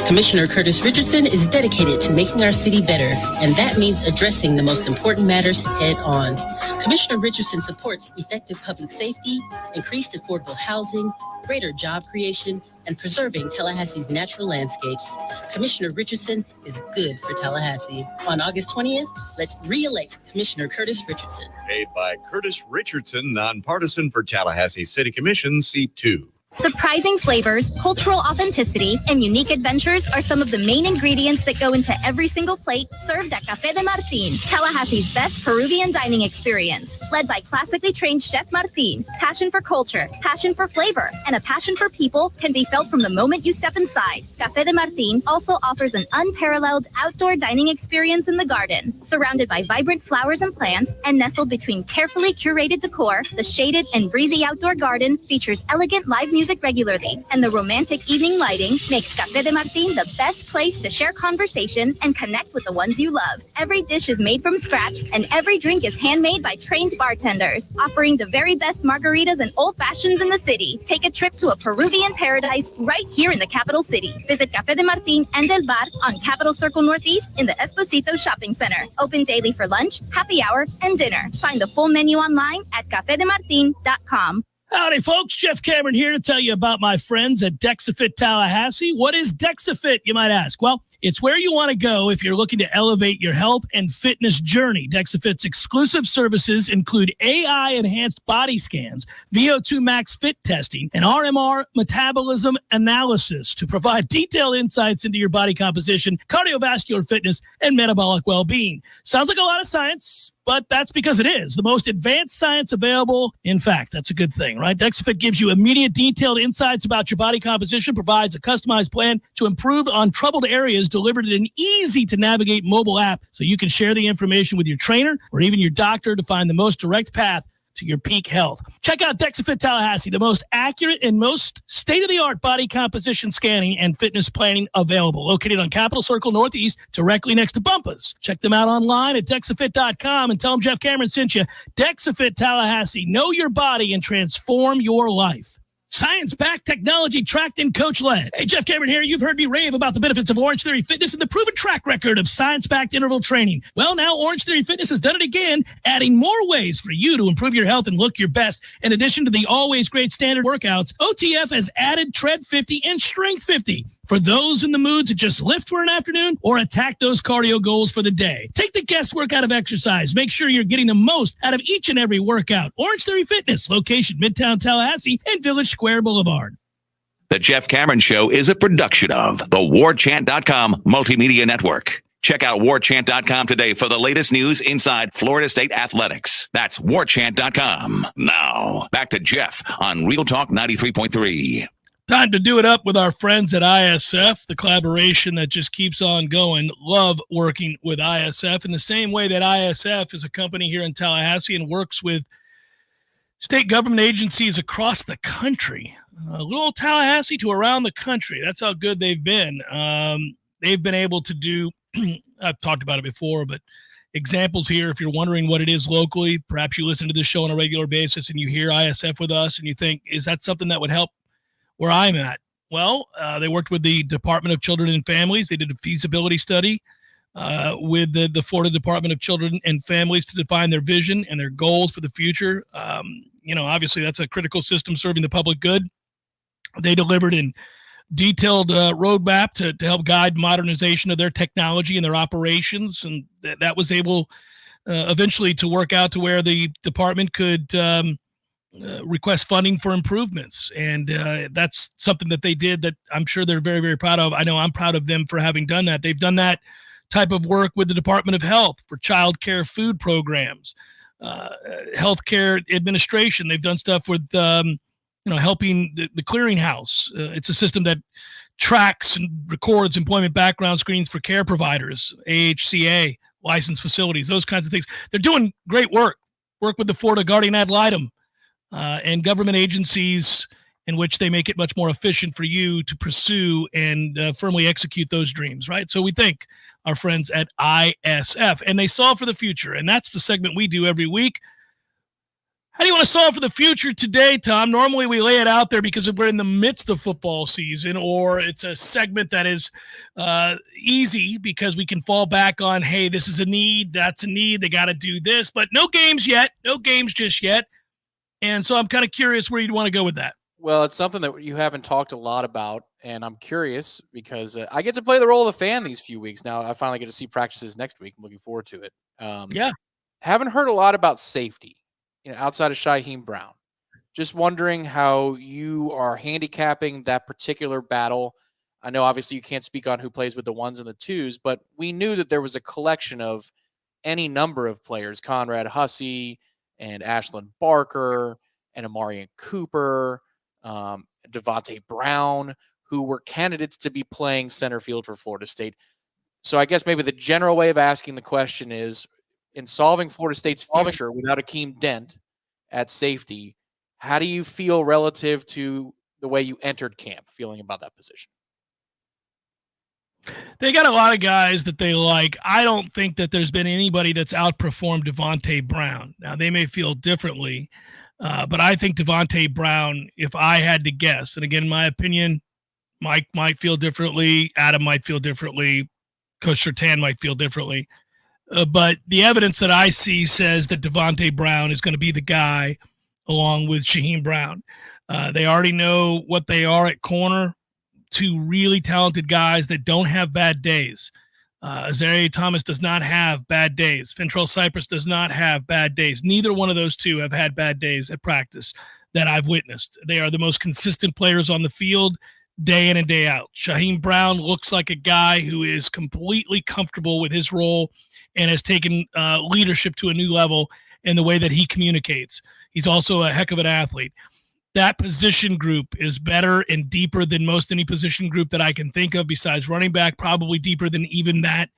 Commissioner Curtis Richardson is dedicated to making our city better, and that means addressing the most important matters head on. Commissioner Richardson supports effective public safety, increased affordable housing, greater job creation, and preserving Tallahassee's natural landscapes. Commissioner Richardson is good for Tallahassee. On August 20th, let's re-elect Commissioner Curtis Richardson. Made by Curtis Richardson, nonpartisan for Tallahassee City Commission, Seat 2. Surprising flavors, cultural authenticity, and unique adventures are some of the main ingredients that go into every single plate served at Café de Martín, Tallahassee's best Peruvian dining experience. Led by classically trained Chef Martín, passion for culture, passion for flavor, and a passion for people can be felt from the moment you step inside. Café de Martín also offers an unparalleled outdoor dining experience in the garden. Surrounded by vibrant flowers and plants, and nestled between carefully curated decor, the shaded and breezy outdoor garden features elegant live music regularly, and the romantic evening lighting makes Café de Martín the best place to share conversation and connect with the ones you love. Every dish is made from scratch, and every drink is handmade by trained bartenders, offering the very best margaritas and old fashions in the city. Take a trip to a Peruvian paradise right here in the capital city. Visit Café de Martín and El Bar on Capitol Circle Northeast in the Esposito Shopping Center. Open daily for lunch, happy hour, and dinner. Find the full menu online at cafedemartin.com. Howdy, folks. Jeff Cameron here to tell you about my friends at Dexafit Tallahassee. What is Dexafit, you might ask? Well, it's where you want to go if you're looking to elevate your health and fitness journey. Dexafit's exclusive services include AI-enhanced body scans, VO2 max fit testing, and RMR metabolism analysis to provide detailed insights into your body composition, cardiovascular fitness, and metabolic well-being. Sounds like a lot of science, but that's because it is the most advanced science available. In fact, that's a good thing, right? Dexafit gives you immediate detailed insights about your body composition, provides a customized plan to improve on troubled areas, delivered in an easy-to-navigate mobile app so you can share the information with your trainer or even your doctor to find the most direct path to your peak health. Check out Dexafit Tallahassee, the most accurate and most state-of-the-art body composition scanning and fitness planning available. Located on Capitol Circle Northeast, directly next to Bumpus. Check them out online at Dexafit.com and tell them Jeff Cameron sent you. Dexafit Tallahassee. Know your body and transform your life. Science-backed, technology-tracked, and coach-led. Hey, Jeff Cameron here. You've heard me rave about the benefits of Orange Theory Fitness and the proven track record of science-backed interval training. Well, now Orange Theory Fitness has done it again, adding more ways for you to improve your health and look your best. In addition to the always great standard workouts, OTF has added Tread 50 and Strength 50 for those in the mood to just lift for an afternoon or attack those cardio goals for the day. Take the guesswork out of exercise. Make sure you're getting the most out of each and every workout. Orange Theory Fitness, location Midtown Tallahassee and Village Square Boulevard. The Jeff Cameron Show is a production of the Warchant.com Multimedia Network. Check out Warchant.com today for the latest news inside Florida State athletics. That's Warchant.com. Now, back to Jeff on Real Talk 93.3. Time to do it up with our friends at ISF, the collaboration that just keeps on going. Love working with ISF in the same way that ISF is a company here in Tallahassee and works with state government agencies across the country. Little Tallahassee to around the country. That's how good they've been. They've been able to do, I've talked about it before, but examples here, if you're wondering what it is locally, perhaps you listen to this show on a regular basis and you hear ISF with us and you think, is that something that would help where I'm at? Well, they worked with the Department of Children and Families. They did a feasibility study with the Florida Department of Children and Families to define their vision and their goals for the future. Obviously that's a critical system serving the public good. They delivered in detailed roadmap to help guide modernization of their technology and their operations, and that was able eventually to work out to where the department could request funding for improvements, and that's something that they did that I'm sure they're very, very proud of. I know I'm proud of them for having done that. They've done that type of work with the Department of Health for child care food programs, healthcare administration. They've done stuff with helping the clearinghouse. It's a system that tracks and records employment background screens for care providers, AHCA, licensed facilities, those kinds of things. They're doing great work with the Florida Guardian Ad Litem and government agencies in which they make it much more efficient for you to pursue and firmly execute those dreams, right? So we thank our friends at ISF, and they solve for the future, and that's the segment we do every week. How do you want to solve for the future today, Tom? Normally we lay it out there because we're in the midst of football season, or it's a segment that is easy because we can fall back on, hey, this is a need, that's a need, they got to do this, but no games yet, no games just yet. And so I'm kind of curious where you'd want to go with that. Well, it's something that you haven't talked a lot about, and I'm curious because I get to play the role of a fan these few weeks. Now I finally get to see practices next week. I'm looking forward to it. Yeah. Haven't heard a lot about safety, outside of Shaheem Brown. Just wondering how you are handicapping that particular battle. I know obviously you can't speak on who plays with the ones and the twos, but we knew that there was a collection of any number of players, Conrad Hussey and Ashlyn Barker and Amarian Cooper, Devontae Brown, who were candidates to be playing center field for Florida State. So I guess maybe the general way of asking the question is, in solving Florida State's future without Akeem Dent at safety, how do you feel relative to the way you entered camp, feeling about that position? They got a lot of guys that they like. I don't think that there's been anybody that's outperformed Devontae Brown. Now, they may feel differently, but I think Devontae Brown, if I had to guess, and again, in my opinion, Mike might feel differently, Adam might feel differently, Coach Sertan might feel differently. But the evidence that I see says that Devontae Brown is going to be the guy along with Shaheem Brown. They already know what they are at corner. Two really talented guys that don't have bad days. Azaria Thomas does not have bad days. Fentrell Cypress does not have bad days. Neither one of those two have had bad days at practice that I've witnessed. They are the most consistent players on the field day in and day out. Shaheem Brown looks like a guy who is completely comfortable with his role and has taken leadership to a new level in the way that he communicates. He's also a heck of an athlete. That position group is better and deeper than most any position group that I can think of besides running back, probably deeper than even that,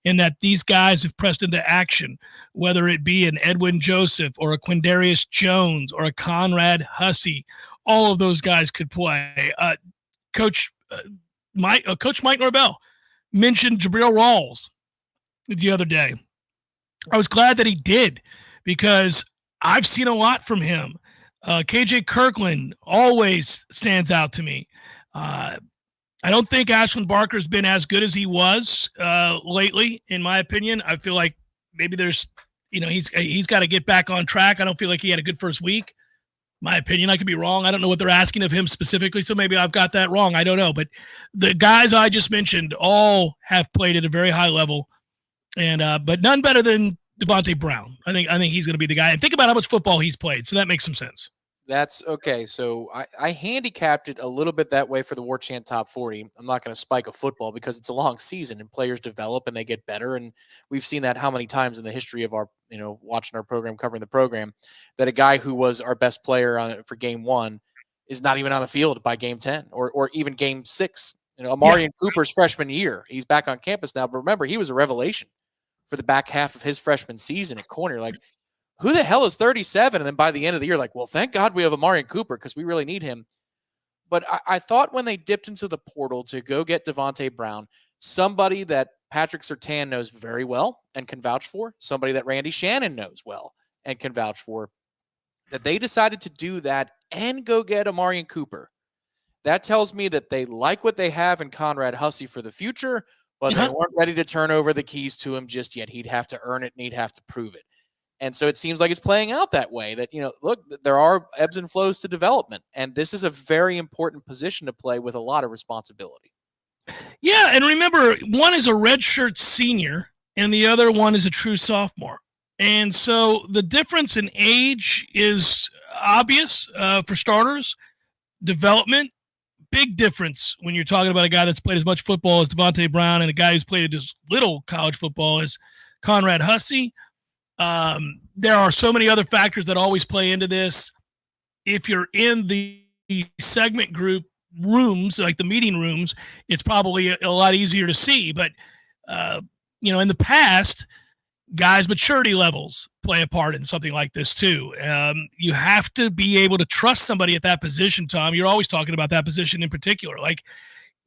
in that these guys have pressed into action, whether it be an Edwin Joseph or a Quindarius Jones or a Conrad Hussey. All of those guys could play. Coach Mike Norvell mentioned Jabril Rawls the other day. I was glad that he did because I've seen a lot from him. KJ Kirkland always stands out to me. I don't think Ashlyn Barker's been as good as he was lately, in my opinion. I feel like maybe there's, he's got to get back on track. I don't feel like he had a good first week. My opinion, I could be wrong. I don't know what they're asking of him specifically, so maybe I've got that wrong. I don't know. But the guys I just mentioned all have played at a very high level, and but none better than Devontae Brown. I think he's going to be the guy. And think about how much football he's played, so that makes some sense. That's okay. So I handicapped it a little bit that way for the Warchant Top 40. I'm not going to spike a football because it's a long season and players develop and they get better. And we've seen that how many times in the history of our, watching our program, covering the program, that a guy who was our best player for game 1 is not even on the field by game 10 or even game 6. Amarian Cooper's freshman year, he's back on campus now. But remember, he was a revelation for the back half of his freshman season at corner. Like, who the hell is 37? And then by the end of the year, like, well, thank God we have Amarian Cooper because we really need him. But I thought when they dipped into the portal to go get Devontae Brown, somebody that Patrick Surtain knows very well and can vouch for, somebody that Randy Shannon knows well and can vouch for, that they decided to do that and go get Amarian Cooper. That tells me that they like what they have in Conrad Hussey for the future, but they weren't ready to turn over the keys to him just yet. He'd have to earn it and he'd have to prove it. And so it seems like it's playing out that way, that, look, there are ebbs and flows to development. And this is a very important position to play with a lot of responsibility. Yeah, and remember, one is a redshirt senior and the other one is a true sophomore. And so the difference in age is obvious for starters. Development, big difference when you're talking about a guy that's played as much football as Devontae Brown and a guy who's played as little college football as Conrad Hussey. There are so many other factors that always play into this. If you're in the segment group rooms, like the meeting rooms, it's probably a lot easier to see. But, in the past, guys' maturity levels play a part in something like this too. You have to be able to trust somebody at that position, Tom. You're always talking about that position in particular. Like,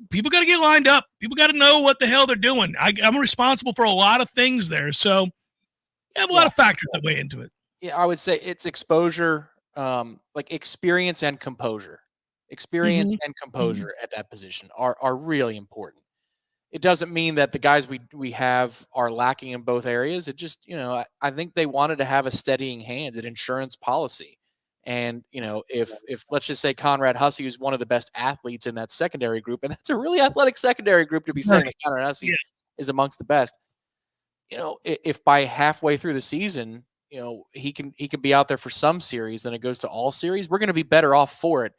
people got to get lined up. People got to know what the hell they're doing. I'm responsible for a lot of things there. So you have a lot of factors that weigh into it. Yeah, I would say it's exposure, like experience and composure. Experience and composure at that position are really important. It doesn't mean that the guys we have are lacking in both areas. It just, I think they wanted to have a steadying hand, an insurance policy. And, if let's just say Conrad Hussey is one of the best athletes in that secondary group, and that's a really athletic secondary group to be saying that Conrad Hussey is amongst the best. If by halfway through the season, he can be out there for some series and it goes to all series, we're going to be better off for it.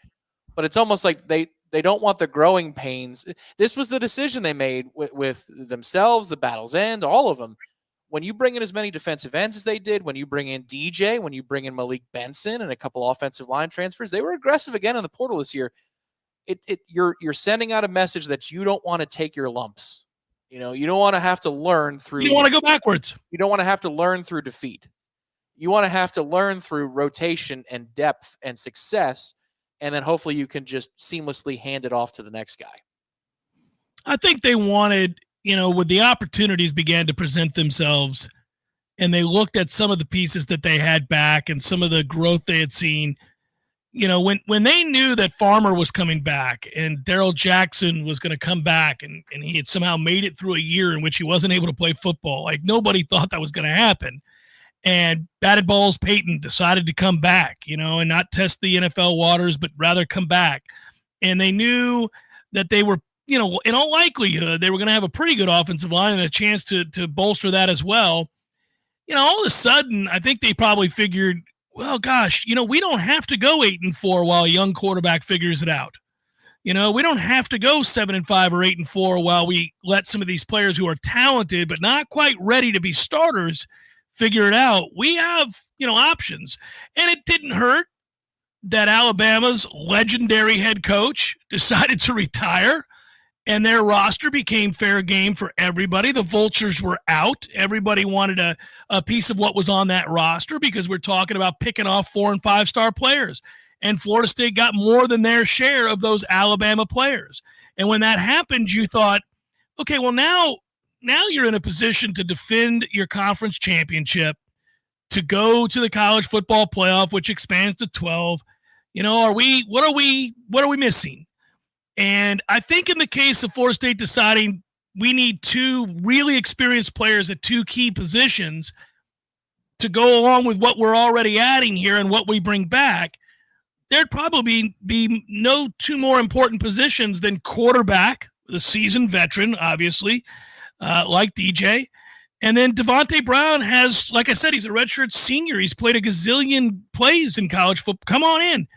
But it's almost like they don't want the growing pains. This was the decision they made with themselves, the Battle's End, all of them. When you bring in as many defensive ends as they did, when you bring in DJ, when you bring in Malik Benson and a couple offensive line transfers, they were aggressive again in the portal this year. You're sending out a message that you don't want to take your lumps. You don't want to have to learn through. You don't want to go backwards. You don't want to have to learn through defeat. You want to have to learn through rotation and depth and success, and then hopefully you can just seamlessly hand it off to the next guy. I think they wanted, when the opportunities began to present themselves and they looked at some of the pieces that they had back and some of the growth they had seen, when they knew that Farmer was coming back and Darrell Jackson was going to come back and he had somehow made it through a year in which he wasn't able to play football, like nobody thought that was going to happen. And Batted Balls Peyton decided to come back, and not test the NFL waters, but rather come back. And they knew that they were, in all likelihood, they were going to have a pretty good offensive line and a chance to bolster that as well. All of a sudden, I think they probably figured, well, gosh, we don't have to go 8-4 while a young quarterback figures it out. We don't have to go 7-5 or 8-4 while we let some of these players who are talented but not quite ready to be starters figure it out. We have, options. And it didn't hurt that Alabama's legendary head coach decided to retire and their roster became fair game for everybody. The vultures were out. Everybody wanted a piece of what was on that roster because we're talking about picking off 4- and 5-star players. And Florida State got more than their share of those Alabama players. And when that happened, you thought, okay, well, now you're in a position to defend your conference championship, to go to the college football playoff, which expands to 12. What are we missing? And I think in the case of Florida State deciding we need two really experienced players at two key positions to go along with what we're already adding here and what we bring back, there'd probably be no two more important positions than quarterback, the seasoned veteran, obviously, like DJ. And then Devontae Brown has, like I said, he's a redshirt senior. He's played a gazillion plays in college football. Come on in.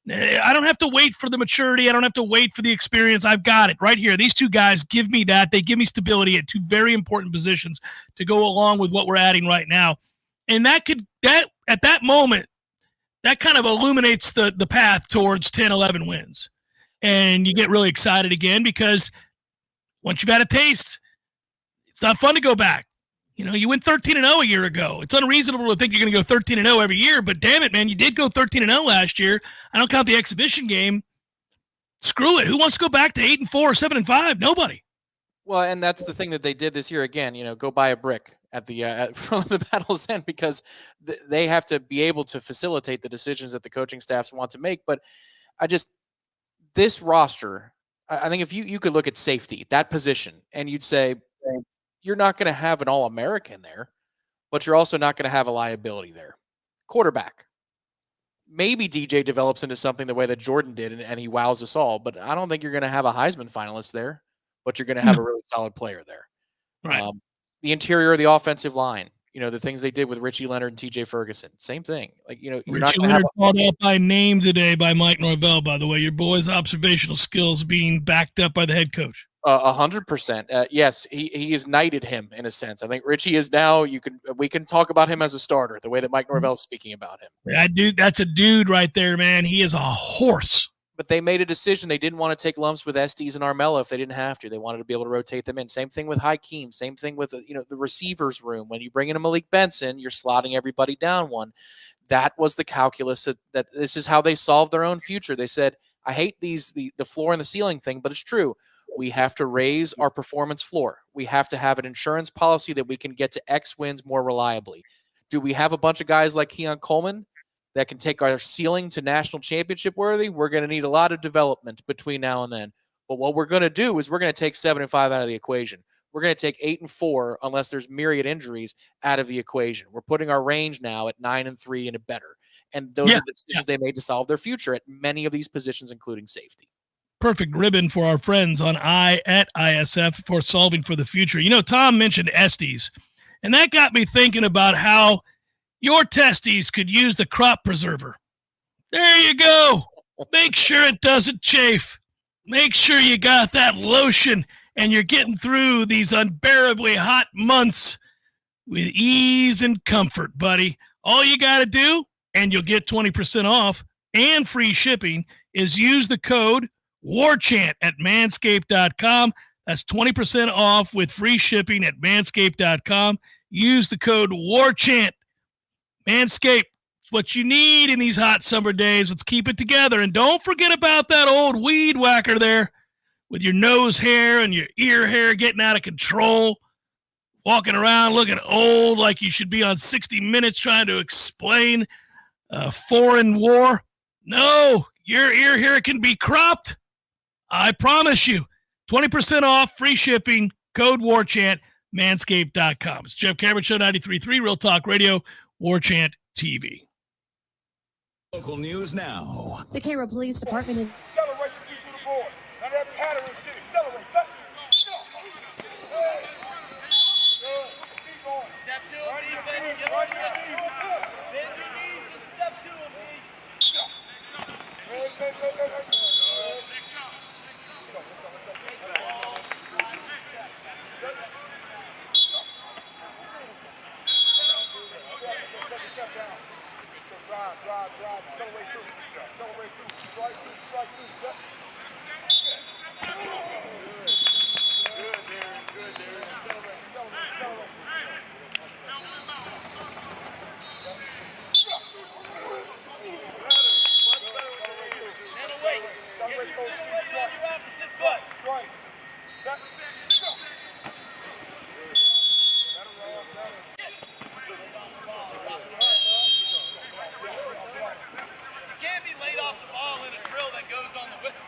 I don't have to wait for the maturity. I don't have to wait for the experience. I've got it right here. These two guys give me that. They give me stability at two very important positions to go along with what we're adding right now. And at that moment, that kind of illuminates the path towards 10, 11 wins. And you get really excited again because once you've had a taste, it's not fun to go back. You went 13-0 a year ago. It's unreasonable to think you're going to go 13-0 every year, but damn it, man, you did go 13-0 last year. I don't count the exhibition game. Screw it. Who wants to go back to 8-4 or 7-5? Nobody. Well, and that's the thing that they did this year again. Go buy a brick at the from the Battle's End because they have to be able to facilitate the decisions that the coaching staffs want to make. But this roster, I think if you could look at safety, that position, and you'd say, you're not going to have an All-American there, but you're also not going to have a liability there. Quarterback. Maybe DJ develops into something the way that Jordan did, and he wows us all, but I don't think you're going to have a Heisman finalist there, but you're going to have a really solid player there. Right. The interior of the offensive line, the things they did with Richie Leonard and TJ Ferguson, same thing. You're not Richie going to have Leonard called out by name today by Mike Norvell, by the way. Your boy's observational skills being backed up by the head coach. 100%. Yes, he has knighted him in a sense. I think Richie is now. We can talk about him as a starter, the way that Mike Norvell is speaking about him. That's a dude right there, man. He is a horse. But they made a decision. They didn't want to take lumps with Estes and Armella if they didn't have to. They wanted to be able to rotate them in. Same thing with Hakeem. Same thing with the receivers room. When you bring in a Malik Benson, you're slotting everybody down one. That was the calculus that this is how they solved their own future. They said, I hate the floor and the ceiling thing, but it's true. We have to raise our performance floor. We have to have an insurance policy that we can get to X wins more reliably. Do we have a bunch of guys like Keon Coleman that can take our ceiling to national championship worthy? We're going to need a lot of development between now and then. But what we're going to do is we're going to take 7-5 out of the equation. We're going to take 8-4, unless there's myriad injuries, out of the equation. We're putting our range now at 9-3 and better. And those are the decisions they made to solve their future at many of these positions, including safety. Perfect ribbon for our friends on at ISF for solving for the future. Tom mentioned Estes, and that got me thinking about how your testes could use the crop preserver. There you go. Make sure it doesn't chafe. Make sure you got that lotion and you're getting through these unbearably hot months with ease and comfort, buddy. All you got to do, and you'll get 20% off and free shipping, is use the code Warchant at manscaped.com. That's 20% off with free shipping at manscaped.com. Use the code Warchant. Manscaped, what you need in these hot summer days. Let's keep it together. And don't forget about that old weed whacker there with your nose hair and your ear hair getting out of control, walking around looking old like you should be on 60 Minutes trying to explain a foreign war. No, your ear hair can be cropped. I promise you. 20% off, free shipping, code Warchant, manscaped.com. It's Jeff Cameron Show, 93.3 Real Talk Radio, Warchant TV. Local news now. The Cairo Police Department is Accelerate your feet through the board. Now that pattern shit, accelerate. Step two, defense, get on bend your knees and step two of me. Drive, accelerate through. Strike through. Good, Darren. Accelerate. And away. Get your weight on your opposite foot. Strike. You can't be laid off the ball in a drill that goes on the whistle.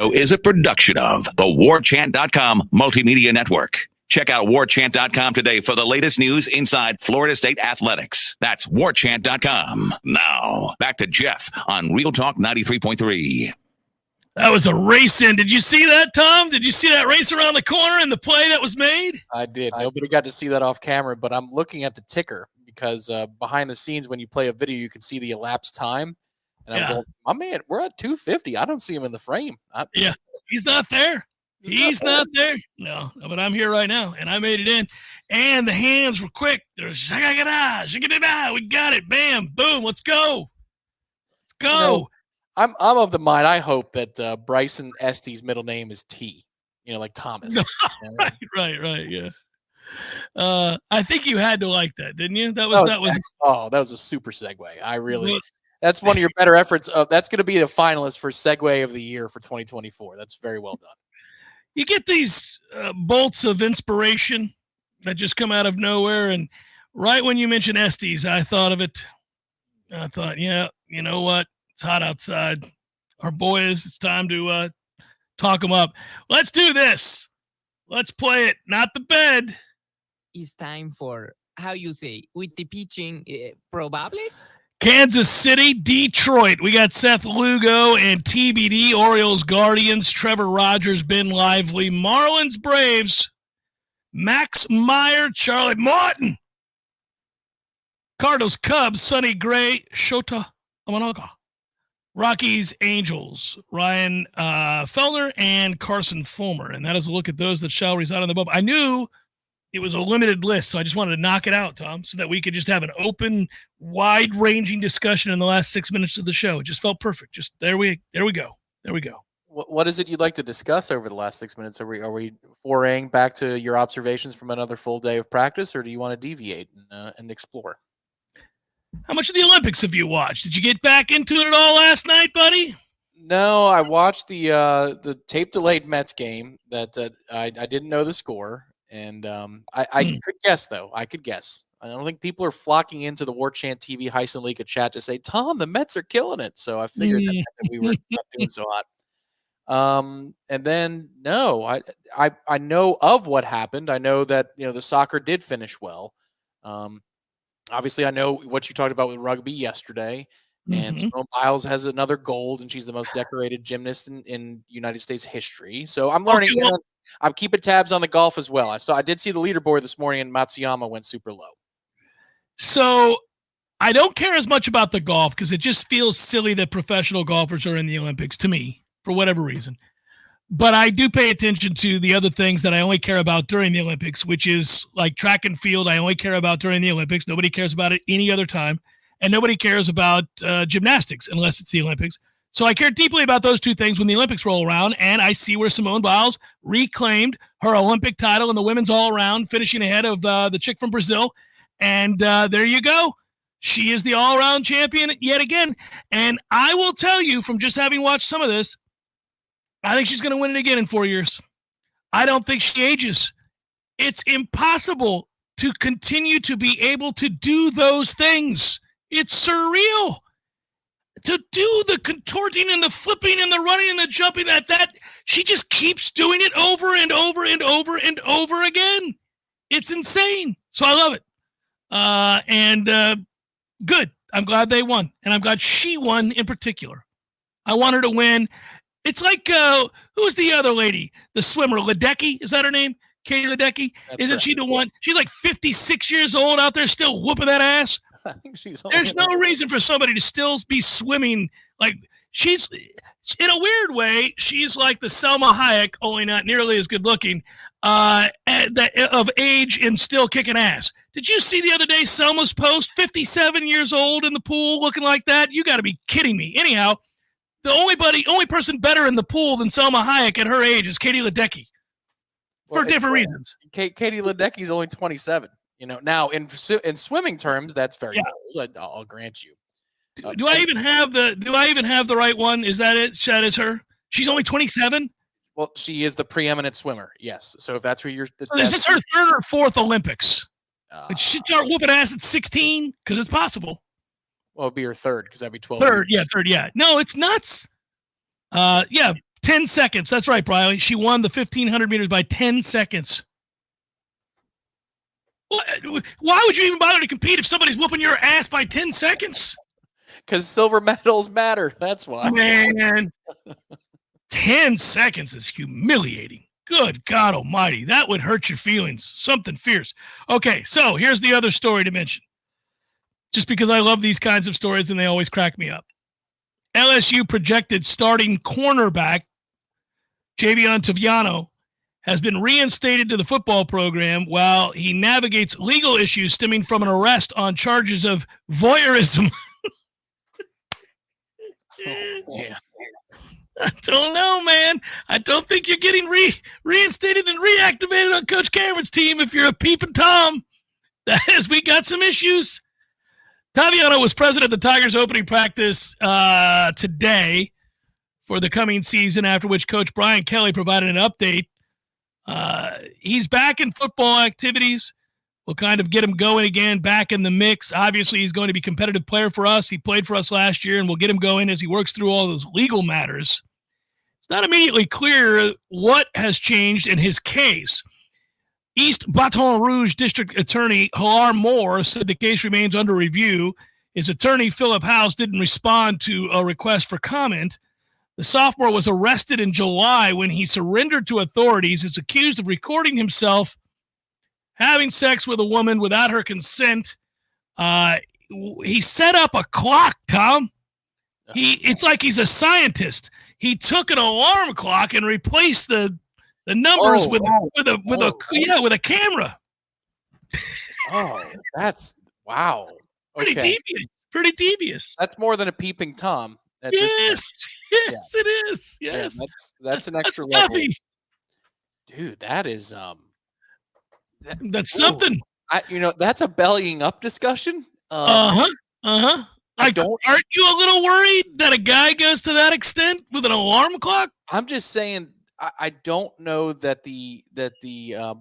Show is a production of the Warchant.com Multimedia Network. Check out Warchant.com today for the latest news inside Florida State athletics. That's Warchant.com. Now, back to Jeff on Real Talk 93.3. That was a race in. Did you see that, Tom? Did you see that race around the corner and the play that was made? I did. Nobody got to see that off camera, but I'm looking at the ticker because behind the scenes, when you play a video, you can see the elapsed time. And I'm going, my man, we're at 2:50. I don't see him in the frame. Yeah, he's not there. He's not there. No, but I'm here right now, and I made it in. And the hands were quick. There's shaka-da-da. We got it. Bam, boom. Let's go. Let's go. You know, I'm of the mind. I hope that Bryson Este's middle name is T. Like Thomas. Right. Yeah. I think you had to like that, didn't you? That was a super segue. That's one of your better efforts. That's going to be a finalist for Segue of the Year for 2024. That's very well done. You get these bolts of inspiration that just come out of nowhere, and right when you mentioned Estes, I thought of it. I thought, yeah, you know what? It's hot outside. Our boys, it's time to talk them up. Let's do this. Let's play it, not the bed. It's time for, how you say, with the pitching probables? Kansas City, Detroit. We got Seth Lugo and TBD, Orioles, Guardians, Trevor Rogers, Ben Lively, Marlins, Braves, Max Meyer, Charlie Martin, Cardinals, Cubs, Sonny Gray, Shota Amanaga, Rockies, Angels, Ryan Fellner, and Carson Fulmer. And that is a look at those that shall reside on the bubble. I knew it was a limited list, so I just wanted to knock it out, Tom, so that we could just have an open, wide-ranging discussion in the last 6 minutes of the show. It just felt perfect. Just there we go. What is it you'd like to discuss over the last 6 minutes? Are we foraying back to your observations from another full day of practice, or do you want to deviate and explore? How much of the Olympics have you watched? Did you get back into it at all last night, buddy? No, I watched the tape-delayed Mets game that I didn't know the score. And I could guess, though. I don't think people are flocking into the Warchant TV Heisen League chat to say, Tom, the Mets are killing it. So I figured that we were not doing so hot. And then, no, I know of what happened. I know that, the soccer did finish well. Obviously, I know what you talked about with rugby yesterday. And Simone Biles has another gold, and she's the most decorated gymnast in United States history. So I'm learning. Okay, well, I'm keeping tabs on the golf as well. I did see the leaderboard this morning, and Matsuyama went super low. So I don't care as much about the golf because it just feels silly that professional golfers are in the Olympics to me for whatever reason. But I do pay attention to the other things that I only care about during the Olympics, which is like track and field. I only care about during the Olympics. Nobody cares about it any other time. And nobody cares about gymnastics unless it's the Olympics. So I care deeply about those two things when the Olympics roll around, and I see where Simone Biles reclaimed her Olympic title in the women's all-around, finishing ahead of the chick from Brazil. And there you go. She is the all-around champion yet again. And I will tell you from just having watched some of this, I think she's going to win it again in 4 years. I don't think she ages. It's impossible to continue to be able to do those things. It's surreal. To do the contorting and the flipping and the running and the jumping, that she just keeps doing it over and over and over and over again. It's insane. So I love it. And good. I'm glad they won. And I'm glad she won in particular. I want her to win. It's like, who's the other lady? The swimmer, Ledecky? Is that her name? Katie Ledecky? Isn't she the one? She's like 56 years old out there still whooping that ass. I think There's no reason for somebody to still be swimming. Like, she's, in a weird way, she's like the Selma Hayek, only not nearly as good looking, of age and still kicking ass. Did you see the other day Selma's post? 57 years old in the pool looking like that? You got to be kidding me. Anyhow, the only person better in the pool than Selma Hayek at her age is Katie Ledecky. For different reasons. Katie Ledecky's only 27. Now in swimming terms, that's very old. I'll grant you. Do I even have the right one? Is that it? That is her. She's only 27. Well, she is the preeminent swimmer. Yes. So if that's who you're, is this her third or fourth Olympics? Did she start whooping ass at 16? Because it's possible. Well, it'd be her third because that'd be 12. Third. Yeah. No, it's nuts. 10 10 seconds. That's right, Brian. She won the 1,500 meters by 10 seconds. Why would you even bother to compete if somebody's whooping your ass by 10 seconds? Because silver medals matter. That's why. Man, 10 seconds is humiliating. Good God almighty. That would hurt your feelings. Something fierce. Okay, so here's the other story to mention. Just because I love these kinds of stories and they always crack me up. LSU projected starting cornerback Javion Toviano has been reinstated to the football program while he navigates legal issues stemming from an arrest on charges of voyeurism. Yeah. I don't know, man. I don't think you're getting reinstated and reactivated on Coach Cameron's team if you're a peeping Tom. That is, we got some issues. Taviano was present at the Tigers opening practice today for the coming season, after which Coach Brian Kelly provided an update. He's back in football activities. We'll kind of get him going again, back in the mix. Obviously, he's going to be a competitive player for us. He played for us last year, and we'll get him going as he works through all those legal matters. It's not immediately clear what has changed in his case. East Baton Rouge District Attorney Hilar Moore said the case remains under review. His attorney, Philip House, didn't respond to a request for comment. The sophomore was arrested in July when he surrendered to authorities. He's accused of recording himself having sex with a woman without her consent. He set up a clock, Tom. It's like he's a scientist. He took an alarm clock and replaced the numbers with a camera. Oh, that's wow. Pretty devious. Pretty devious. That's more than a peeping Tom. Yes, it is. Yes, yeah, that's an extra level. Heavy. Dude, that is that's something. That's a bellying up discussion. Aren't you a little worried that a guy goes to that extent with an alarm clock? I'm just saying. I don't know that the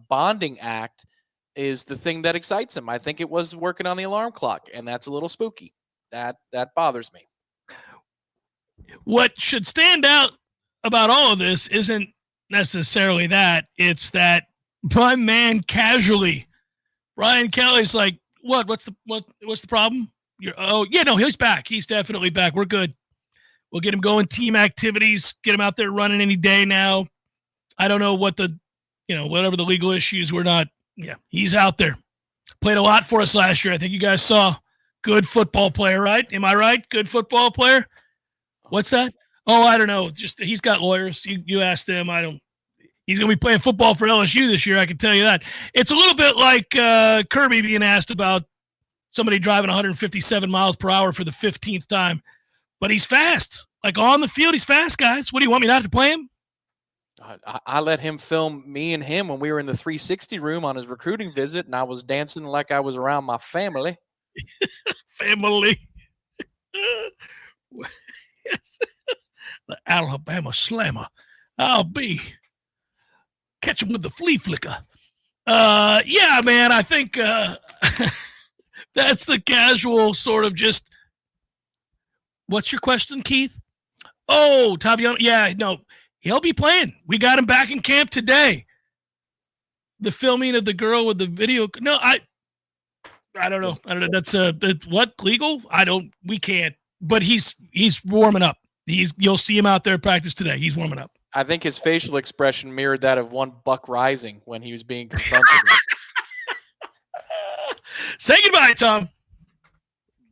bonding act is the thing that excites him. I think it was working on the alarm clock, and that's a little spooky. That bothers me. What should stand out about all of this isn't necessarily that. It's that my man casually, Brian Kelly's like, what's the problem? He's back. He's definitely back. We're good. We'll get him going, team activities, get him out there running any day now. I don't know what whatever the legal issues, he's out there. Played a lot for us last year. I think you guys saw. Good football player, right? Am I right? Good football player. What's that? Oh, I don't know. Just he's got lawyers. You ask them. He's going to be playing football for LSU this year. I can tell you that. It's a little bit like Kirby being asked about somebody driving 157 miles per hour for the 15th time. But he's fast. Like on the field, he's fast, guys. What do you want me not to play him? I let him film me and him when we were in the 360 room on his recruiting visit, and I was dancing like I was around my family. Family. Yes. The Alabama Slammer. I'll be. Catch him with the flea flicker. Yeah, man, I think that's the casual sort of just. What's your question, Keith? Oh, Taviano. Yeah, no, he'll be playing. We got him back in camp today. The filming of the girl with the video. No, I don't know. That's what legal? We can't. But he's warming up. You'll see him out there at practice today. He's warming up. I think his facial expression mirrored that of one Buck Rising when he was being confronted. Say goodbye, Tom.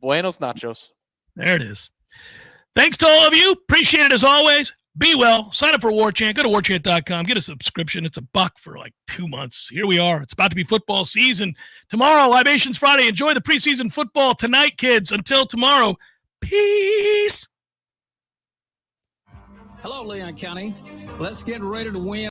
Buenos nachos. There it is. Thanks to all of you. Appreciate it as always. Be well. Sign up for Warchant. Go to warchant.com. Get a subscription. It's $1 for like 2 months. Here we are. It's about to be football season. Tomorrow, Libations Friday. Enjoy the preseason football tonight, kids. Until tomorrow, peace. Hello, Leon County. Let's get ready to win.